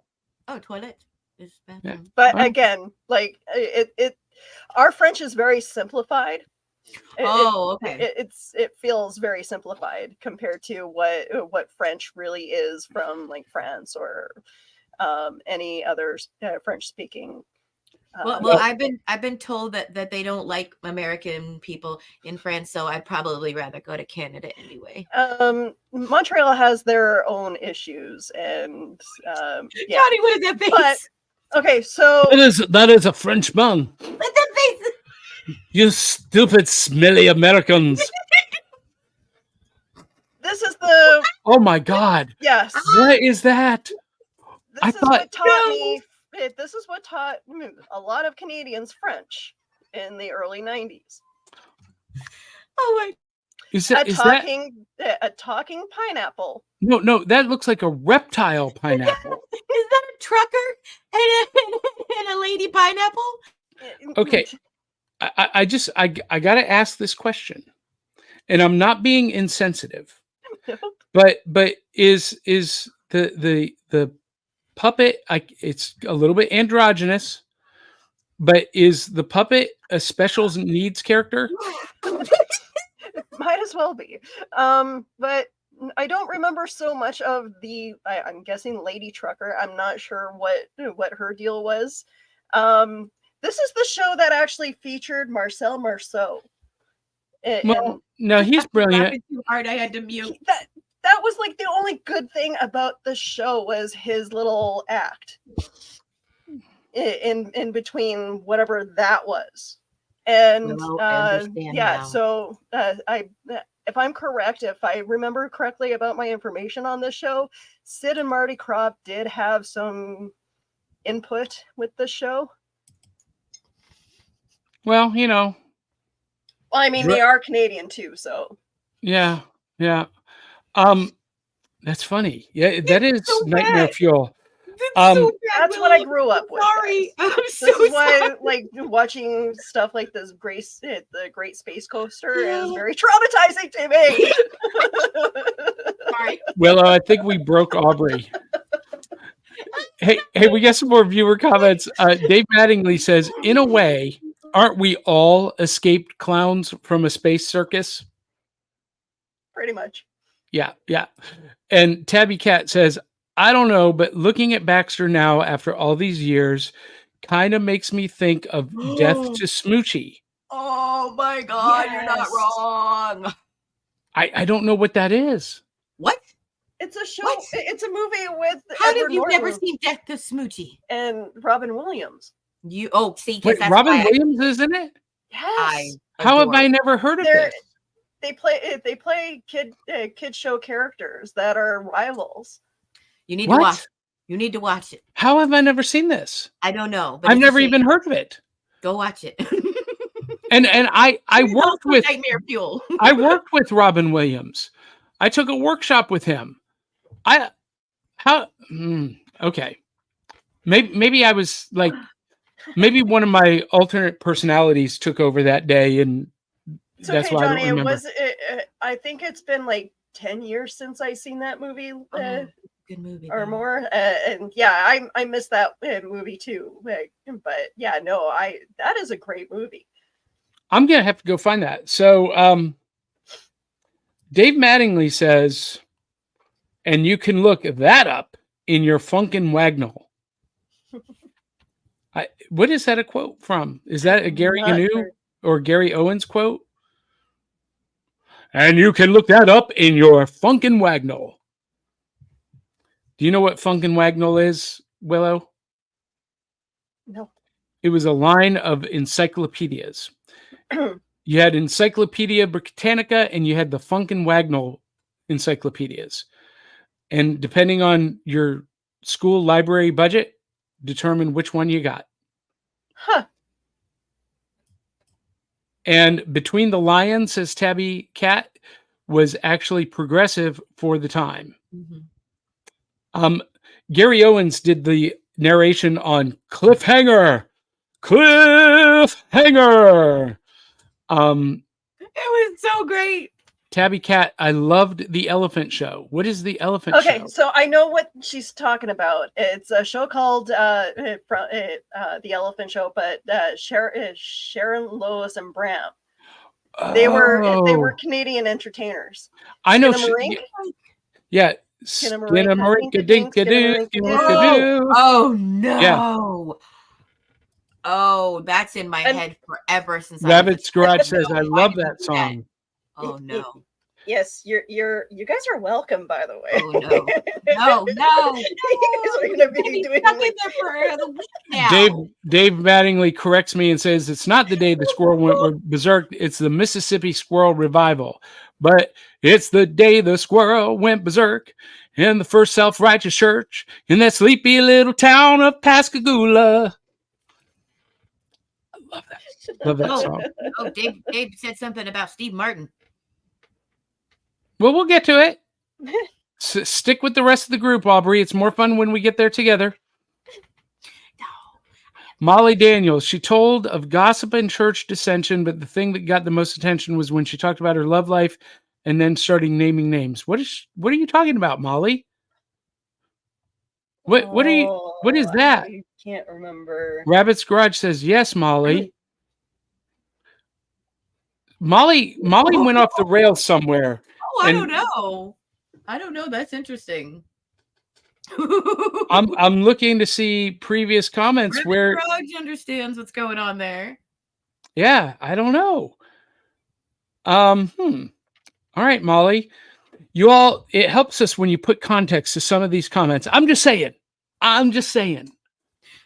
S3: toilet is bathroom.
S2: Yeah. But again, like it our French is very simplified.
S3: Okay.
S2: It feels very simplified compared to what French really is from like France or any other French speaking.
S3: Well, I've been told that they don't like American people in France, so I'd probably rather go to Canada anyway.
S2: Montreal has their own issues, and yeah.
S3: Johnny, what is that face?
S2: But, okay, so
S1: that is a Frenchman.
S3: What's that face?
S1: You stupid, smelly Americans.
S2: This is the.
S1: Oh my God.
S2: Yes.
S1: What is that?
S2: This is what taught a lot of Canadians French in the early 90s.
S3: Oh my!
S1: Is
S2: a talking pineapple?
S1: No, that looks like a reptile pineapple.
S3: Is that a trucker and a lady pineapple?
S1: Okay, I gotta ask this question. and I'm not being insensitive, but is the puppet? It's a little bit androgynous, but is the puppet a special needs character?
S2: Might as well be. But I don't remember so much of the. I'm guessing Lady Trucker. I'm not sure what her deal was. This is the show that actually featured Marcel Marceau.
S1: Well, no, he's brilliant.
S3: Laughing too hard, I had to mute.
S2: That was like the only good thing about the show was his little act in between whatever that was. And
S3: I understand now.
S2: so if I'm correct, if I remember correctly about my information on this show, Sid and Marty Krofft did have some input with the show.
S1: Well, you know.
S2: Well, I mean, they are Canadian too, so.
S1: Yeah. That's funny. Yeah, that is
S3: so
S1: nightmare
S3: bad.
S1: fuel.
S2: That's what I grew up with.
S3: Sorry,
S2: guys.
S3: I'm
S2: This
S3: so
S2: is why,
S3: sorry.
S2: like, watching stuff like this, the Great Space Coaster is very traumatizing to me.
S3: Sorry.
S1: Willow, I think we broke Aubrey. Hey, we got some more viewer comments. Dave Mattingly says, in a way, aren't we all escaped clowns from a space circus?
S2: Pretty much.
S1: Yeah. And Tabby Cat says, I don't know, but looking at Baxter now after all these years kind of makes me think of Death to Smoochie.
S3: Oh my God,
S2: Yes.
S3: you're not wrong.
S1: I don't know what that is.
S3: What?
S2: It's a show.
S3: What?
S2: It's a movie with
S3: How
S2: Edward
S3: did you never
S2: Norton
S3: see Death to Smoochie?
S2: and Robin Williams.
S3: See, 'cause
S1: Wait,
S3: that's
S1: Robin
S3: why
S1: Williams is in it?
S2: Yes.
S1: How have
S3: adore
S1: I
S3: it.
S1: never heard of
S2: They're-
S1: this?
S2: They play kid show characters that are rivals.
S3: You need
S1: What?
S3: to watch. You need to watch it.
S1: How have I never seen this?
S3: I don't know, but
S1: I've
S3: it's a
S1: never
S3: shame.
S1: even heard of it.
S3: Go watch it.
S1: And I
S3: It's
S1: worked
S3: also
S1: with
S3: Nightmare Fuel.
S1: I worked with Robin Williams. I took a workshop with him. Okay. Maybe I was like, maybe one of my alternate personalities took over that day, and
S2: It's
S1: that's
S2: okay,
S1: why
S2: Johnny.
S1: I don't remember.
S2: I think it's been like 10 years since I seen that movie.
S3: Good movie.
S2: Or
S3: though.
S2: more, and yeah, I missed that movie too. But yeah, no, that is a great movie.
S1: I'm gonna have to go find that. So, Dave Mattingly says, and you can look that up in your Funkin' Wagnall. What is that a quote from? Is that a Gary
S2: Not
S1: Gnu
S2: sure.
S1: or Gary Owens quote? And you can look that up in your Funkin' Wagnall. Do you know what Funkin' Wagnall is, Willow?
S2: No.
S1: It was a line of encyclopedias. You had Encyclopedia Britannica and you had the Funkin' Wagnall encyclopedias. And depending on your school library budget, determine which one you got.
S2: Huh.
S1: And Between the Lions, says Tabby Cat, was actually progressive for the time.
S3: Mhm.
S1: Gary Owens did the narration on Cliffhanger.
S3: It was so great.
S1: Tabby Cat, I loved The Elephant Show. What is The Elephant
S2: Okay,
S1: Show?
S2: so I know what she's talking about. It's a show called The Elephant Show, but Sharon, Lois, and Bram. They were Canadian entertainers.
S1: I know.
S2: Skinamarink?
S1: Yeah.
S2: Skinamarink-a-dink-a-dink,
S1: Skinamarink-a-dink-a-doo.
S3: Oh no.
S1: Yeah.
S3: Oh, that's in my
S2: And-
S3: head forever since
S1: Rabbit's
S3: I was a
S1: Garage
S3: child.
S1: says, I
S3: Why
S1: love
S3: did we
S1: that
S3: do
S1: song.
S3: Oh no.
S2: Yes, you guys are welcome, by the way.
S3: Oh no. No.
S2: You guys are gonna be doing
S3: stuck in
S2: like,
S3: there for a week now.
S1: Dave Mattingly corrects me and says it's not the day the squirrel went berserk. It's the Mississippi Squirrel Revival, but it's the day the squirrel went berserk in the first self-righteous church in that sleepy little town of Pascagoula. I love that. Love that song.
S3: Oh, Dave said something about Steve Martin.
S1: Well, we'll get to it. Stick with the rest of the group, Aubrey. It's more fun when we get there together.
S3: No, I
S1: Molly Daniels, she told of gossip and church dissension, but the thing that got the most attention was when she talked about her love life and then starting naming names. What are you talking about, Molly? What is that?
S2: I can't remember.
S1: Rabbit's Garage says, yes, Molly. Molly went off the rails somewhere.
S3: Oh, I don't know. I don't know. That's interesting.
S1: I'm looking to see previous comments where
S3: Garage understands what's going on there.
S1: Yeah, I don't know. All right, Molly. You all, it helps us when you put context to some of these comments. I'm just saying.
S3: No,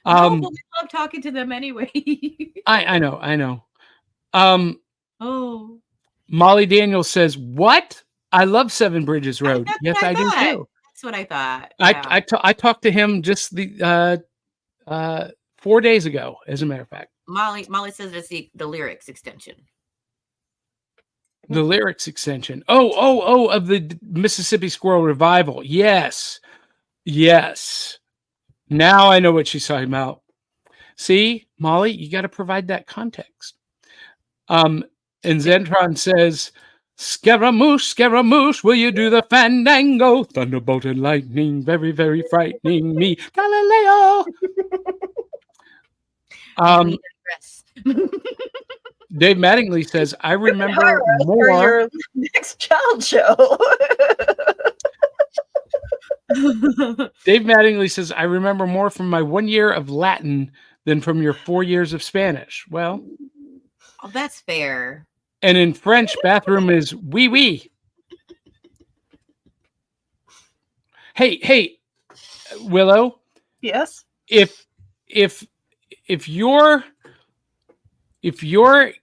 S3: but we love talking to them anyway.
S1: I know.
S3: Oh.
S1: Molly Daniels says, "What? I love Seven Bridges Road." Yes, I do too.
S3: That's what I thought.
S1: Yeah. I talked to him just the 4 days ago, as a matter of fact.
S3: Molly says it's the lyrics extension.
S1: The lyrics extension. Oh, of the Mississippi Squirrel Revival. Yes. Now I know what she's talking about. See, Molly, you got to provide that context. And Zentron says, Scaramouche, will you do the fandango? Thunderbolt and lightning, very, very frightening me. Galileo. Dave Mattingly says, I remember more.
S2: For your next child show.
S1: Dave Mattingly says, I remember more from my 1 year of Latin than from your 4 years of Spanish. Well,
S3: that's fair.
S1: And in French, bathroom is oui, oui. Hey, Willow.
S2: Yes.
S1: If you're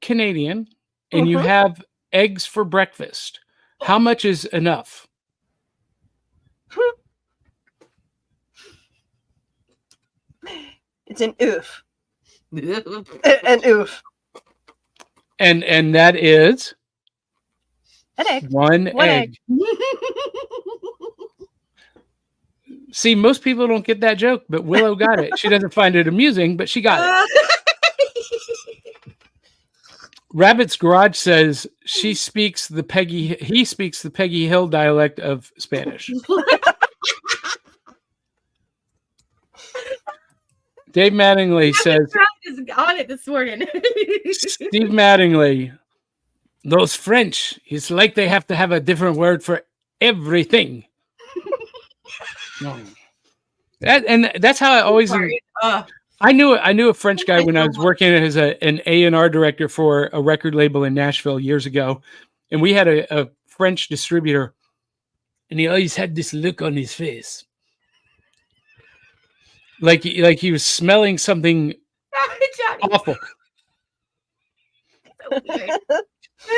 S1: Canadian and you have eggs for breakfast, how much is enough?
S2: It's an oof. An oof.
S1: And that is
S2: an egg.
S1: One egg. See, most people don't get that joke, but Willow got it. She doesn't find it amusing, but she got it. Rabbit's Garage says he speaks the Peggy Hill dialect of Spanish. Dave Mattingly says
S3: is on it this morning.
S1: Steve Mattingly, those French, it's like they have to have a different word for everything. No. That's how I always I knew a French guy when I was working as an A&R director for a record label in Nashville years ago, and we had a French distributor, and he always had this look on his face. Like he was smelling something awful.
S3: Okay.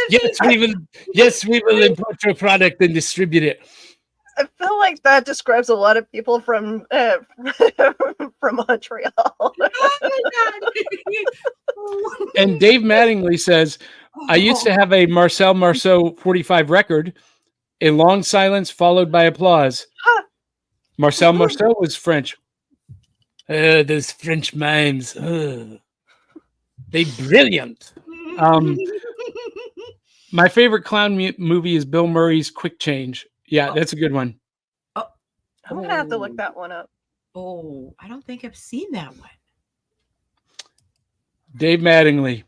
S1: Yes, we will import your product and distribute it.
S2: I feel like that describes a lot of people from Montreal.
S1: And Dave Mattingly says, I used to have a Marcel Marceau 45 record, a long silence followed by applause. Marcel Marceau was French. Those French mimes. They brilliant. My favorite clown movie is Bill Murray's Quick Change. Yeah, that's a good one.
S2: I'm going to have to look that one up.
S3: Oh, I don't think I've seen that one.
S1: Dave Mattingly.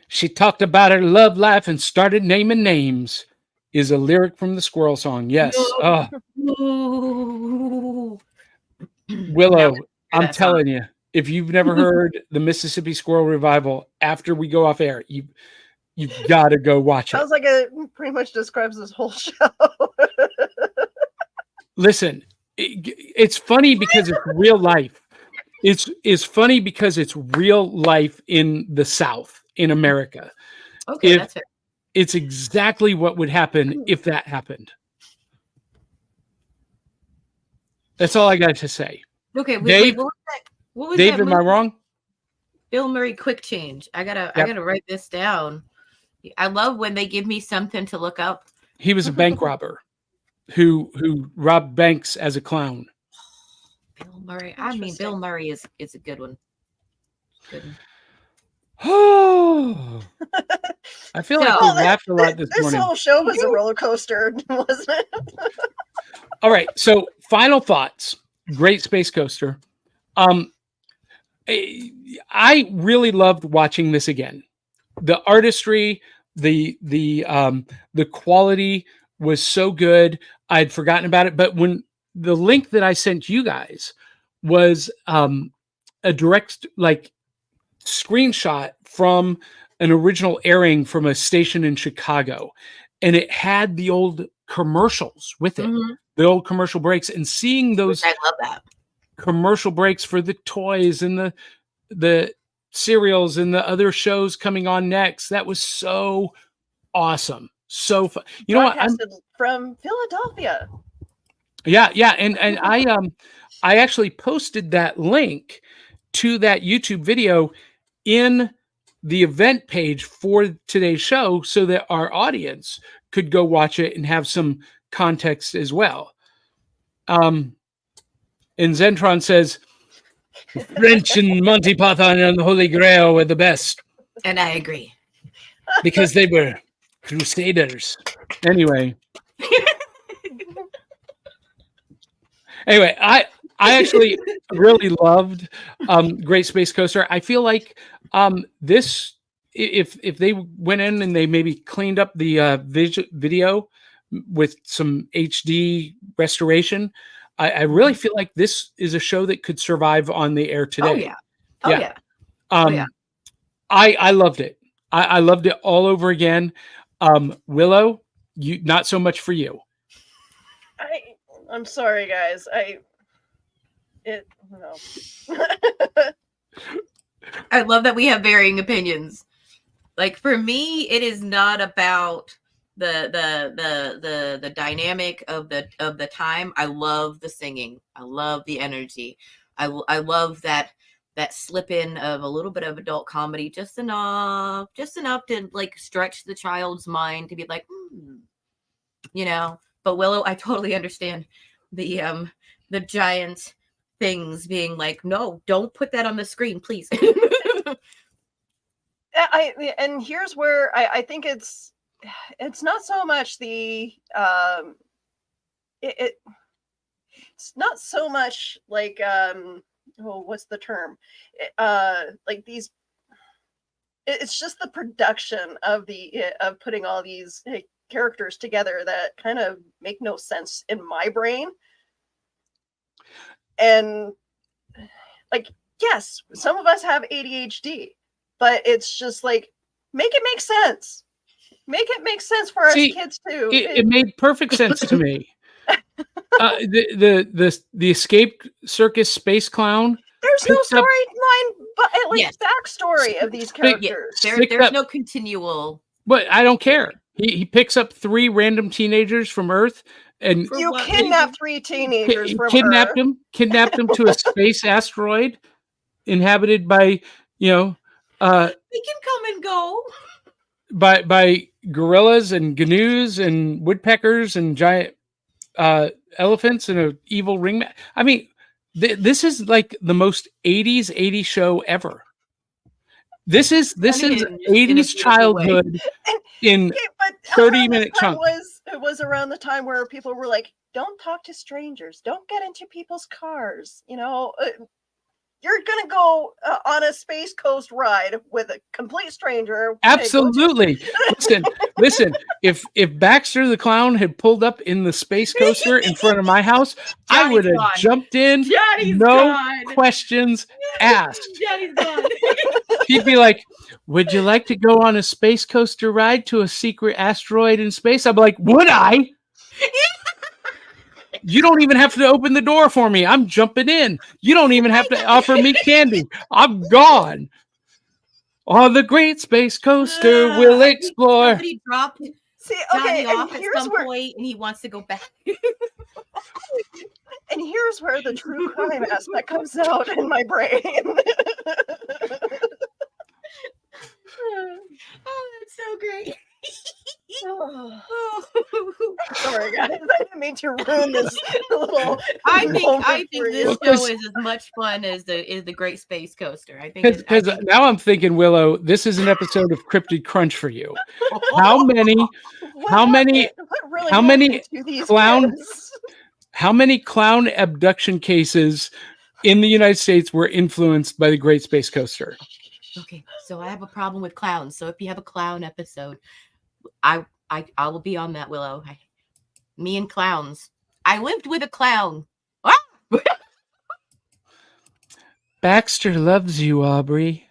S1: She talked about her love life and started naming names is a lyric from the Squirrel Song. Yes.
S3: No.
S1: Willow, I'm telling you, if you've never heard the Mississippi Squirrel Revival after we go off air, you've got to go watch it.
S2: Sounds like it pretty much describes this whole show.
S1: Listen, it's funny because it's real life. It's funny because it's real life in the South, in America.
S3: Okay, that's it.
S1: It's exactly what would happen if that happened. That's all I got to say.
S3: Okay,
S1: Dave,
S3: what was
S1: Dave,
S3: that
S1: am I wrong?
S3: Bill Murray Quick Change. I gotta write this down. I love when they give me something to look up.
S1: He was a bank robber who robbed banks as a clown.
S3: Bill Murray. I mean, Bill Murray is a good one. Good.
S1: Oh, I feel like we
S3: So-
S1: laughed a lot this
S2: This
S1: morning.
S2: whole show was a roller coaster, wasn't it?
S1: All right. So final thoughts. Great Space Coaster. I really loved watching this again. The artistry, the quality was so good. I'd forgotten about it, but when the link that I sent you guys was a direct screenshot from an original airing from a station in Chicago, and it had the old commercials with it, the old commercial breaks, and seeing those
S3: I love that
S1: commercial breaks for the toys and the cereals and the other shows coming on next. That was so awesome. So fun. You know what?
S2: Broadcasted from Philadelphia.
S1: Yeah. And I actually posted that link to that YouTube video in the event page for today's show so that our audience could go watch it and have some context as well. And Zentron says, French and Monty Python and the Holy Grail were the best.
S3: and I agree.
S1: Because they were crusaders. Anyway, I actually really loved Great Space Coaster. I feel like this, if they went in and they maybe cleaned up the video with some HD restoration, I really feel like this is a show that could survive on the air today.
S3: Oh yeah.
S1: I loved it. I loved it all over again. Willow, not so much for you.
S2: I'm sorry, guys. No.
S3: I love that we have varying opinions. Like for me, it is not about the dynamic of the time. I love the singing. I love the energy. I love that slip in of a little bit of adult comedy, just enough to like stretch the child's mind to be like, you know. But Willow, I totally understand the giant things being like, no, don't put that on the screen, please.
S2: And here's where I think it's not so much the it's not so much like what's the term? Like these. It's just the production of of putting all these characters together that kind of make no sense in my brain. And like, yes, some of us have ADHD, but it's just like, make it make sense. Make it make sense for us kids too.
S1: It made perfect sense to me. The escaped circus space clown.
S2: There's no storyline, but backstory of these characters.
S3: There's no continual.
S1: But I don't care. He picks up 3 random teenagers from Earth, and
S2: you kidnapped 3 teenagers from
S1: kidnapped
S2: Earth.
S1: Kidnapped them to a space asteroid inhabited by
S3: They can come and go
S1: by gorillas and gnus and woodpeckers and giant elephants and an evil ringman. I mean, this is like the most 80s show ever. This is 80s childhood in 30-minute chunks.
S2: It was around the time where people were like, don't talk to strangers, don't get into people's cars, you know. You're gonna go on a Space Coast ride with a complete stranger.
S1: Absolutely. Listen. If Baxter the Clown had pulled up in the Space Coaster in front of my house, I would have jumped in. Questions asked.
S3: Johnny's gone.
S1: He'd be like, "Would you like to go on a Space Coaster ride to a secret asteroid in space?" I'd be like, "Would I?" You don't even have to open the door for me. I'm jumping in. You don't even have to offer me candy. I'm gone. On the Great Space Coaster, we'll explore.
S3: Somebody dropped Johnny off at some point, and he wants to go back.
S2: And here's where the true crime aspect comes out in my brain.
S3: Oh, that's so great.
S2: Sorry, guys. I didn't me to ruin this little.
S3: I
S2: moment
S3: think
S2: for
S3: this
S2: you.
S3: show is as much fun as the Great Space Coaster. I think
S1: Because now I'm thinking, Willow, this is an episode of Cryptid Crunch for you. How many
S2: What
S1: many-
S2: happened? What really
S1: how many
S2: happened to these
S1: clown-
S2: kids?
S1: How many clown abduction cases in the United States were influenced by the Great Space Coaster?
S3: Okay, so I have a problem with clowns. So if you have a clown episode, I will be on that, Willow. Me and clowns. I lived with a clown. Ah!
S1: Baxter loves you, Aubrey.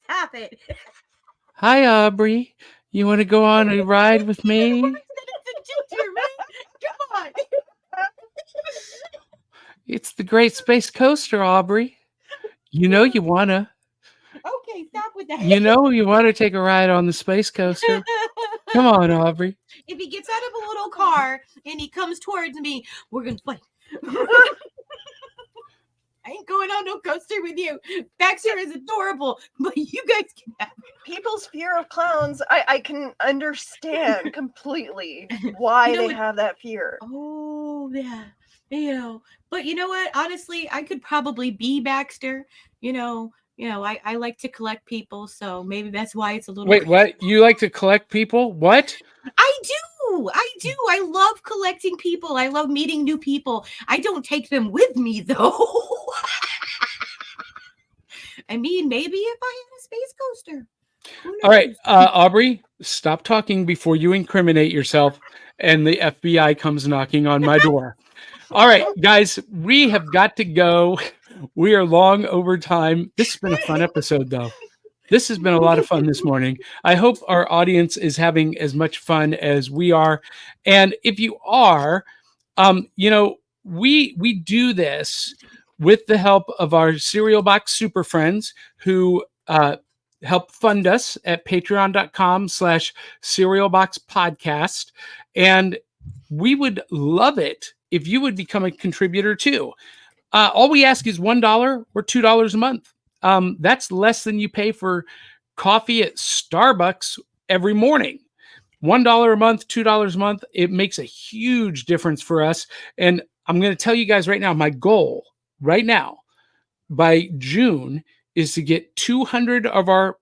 S3: Stop it.
S1: Hi, Aubrey. You want to go on a ride with me?
S3: Come on.
S1: It's the Great Space Coaster, Aubrey. You know you want to.
S3: Okay, stop with that.
S1: You know you want to take a ride on the Space Coaster. Come on, Aubrey.
S3: If he gets out of a little car and he comes towards me, we're going to fight. I ain't going on no coaster with you. Baxter is adorable, but you guys can have it.
S2: People's fear of clowns, I can understand completely why
S3: You know
S2: they
S3: what-
S2: have that fear.
S3: Oh, yeah. But you know what? Honestly, I could probably be Baxter. I like to collect people, so maybe that's why it's a little.
S1: Wait, what? You like to collect people? What?
S3: I do. I love collecting people. I love meeting new people. I don't take them with me though. I mean, maybe if I had a space coaster. Who
S1: All right,
S3: knows?
S1: Aubrey, stop talking before you incriminate yourself and the FBI comes knocking on my door. All right, guys, we have got to go. We are long over time. This has been a fun episode, though. This has been a lot of fun this morning. I hope our audience is having as much fun as we are. And if you are, we do this with the help of our Cereal Box Super Friends who help fund us at patreon.com/cerealboxpodcast. And we would love it if you would become a contributor too. All we ask is $1 or $2 a month. That's less than you pay for coffee at Starbucks every morning. $1 a month, $2 a month. It makes a huge difference for us. And I'm going to tell you guys right now, my goal right now by June is to get 200 of our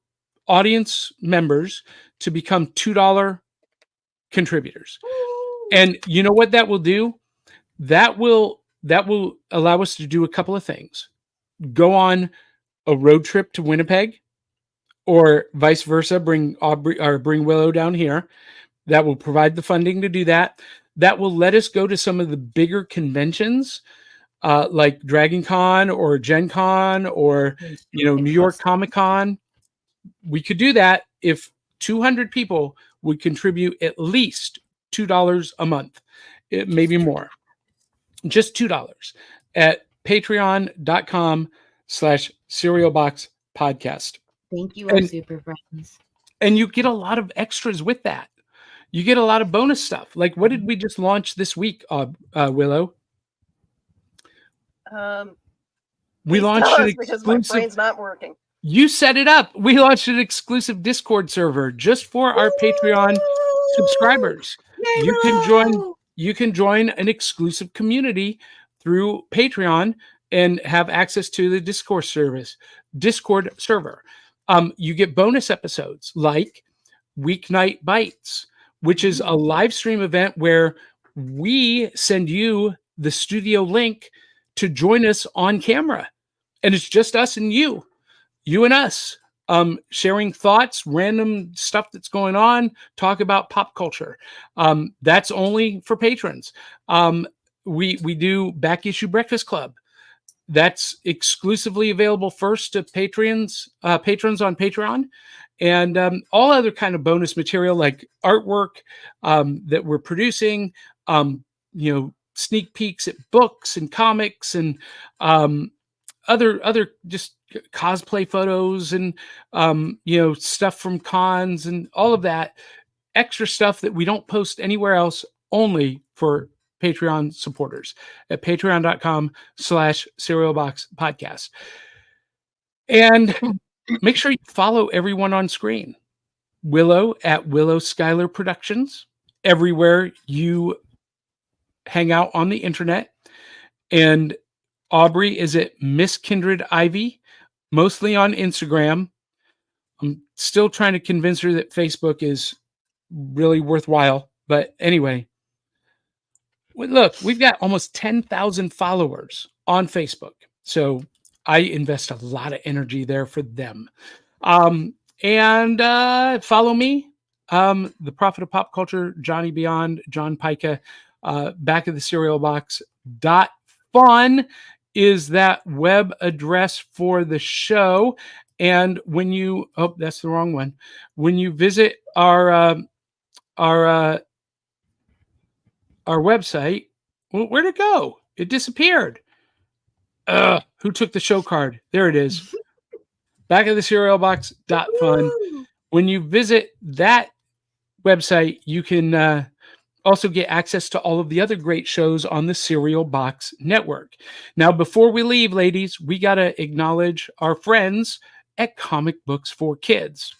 S1: audience members to become $2 contributors. And you know what that will do? That will allow us to do a couple of things. Go on a road trip to Winnipeg, or vice versa, bring Aubrey or bring Willow down here. That will provide the funding to do that. That will let us go to some of the bigger conventions, like Dragon Con or Gen Con or New York Comic Con. We could do that if 200 people would contribute at least $2 a month, maybe more. Just $2 at patreon.com/cerealboxpodcast.
S3: Thank you, our super friends.
S1: And you get a lot of extras with that. You get a lot of bonus stuff. Like, what did we just launch this week, Willow? We launched an
S2: because my
S1: exclusive.
S2: brain's not working.
S1: You set it up. We launched an exclusive Discord server just for our Patreon subscribers. You can join an exclusive community through Patreon and have access to the Discord server. You get bonus episodes like Weeknight Bites, which is a live stream event where we send you the studio link to join us on camera. And it's just us and you and us, sharing thoughts, random stuff that's going on, talk about pop culture. That's only for patrons. We do Back Issue Breakfast Club. That's exclusively available first to patrons on Patreon, and all other kind of bonus material like artwork that we're producing, sneak peeks at books and comics and other just cosplay photos and stuff from cons and all of that extra stuff that we don't post anywhere else, only for Patreon supporters at patreon.com/cerealboxpodcast. And make sure you follow everyone on screen. Willow at Willow Skylor Productions, everywhere you hang out on the internet. And Aubrey is at Miss Kindred Ivy, mostly on Instagram. I'm still trying to convince her that Facebook is really worthwhile. But anyway, look, we've got almost 10,000 followers on Facebook. So I invest a lot of energy there for them. And follow me, the Prophet of Pop Culture, Johnny Beyond, John Pyka, back of the cereal box .fun is that web address for the show. And when you, oh, that's the wrong one. When you visit our website, well, where'd it go? It disappeared. Who took the show card? There it is. Back of the cereal box.fun. When you visit that website, you can also get access to all of the other great shows on the Cereal Box Network. Now, before we leave, ladies, we got to acknowledge our friends at Comic Books for Kids.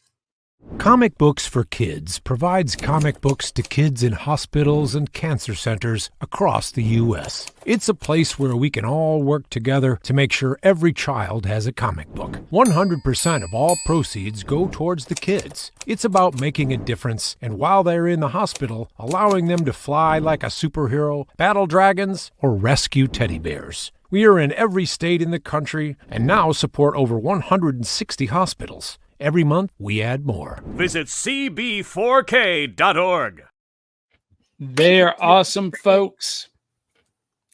S4: Comic Books for Kids provides comic books to kids in hospitals and cancer centers across the U.S. It's a place where we can all work together to make sure every child has a comic book. 100% of all proceeds go towards the kids. It's about making a difference, and while they're in the hospital, allowing them to fly like a superhero, battle dragons, or rescue teddy bears. We are in every state in the country and now support over 160 hospitals. Every month, we add more.
S5: Visit cb4k.org.
S1: They're awesome, folks.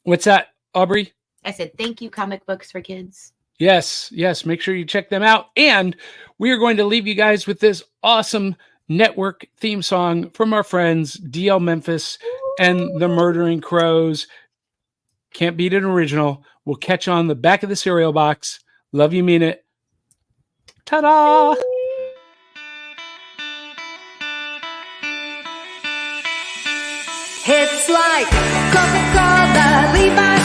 S1: What's that, Aubrey?
S3: I said, thank you, Comic Books for Kids.
S1: Yes. Make sure you check them out. And we are going to leave you guys with this awesome network theme song from our friends DL Memphis and the Murdering Crows. Can't beat an original. We'll catch you on the back of the cereal box. Love you, mean it. Ta-da!
S6: It's like Coca-Cola, Levi's.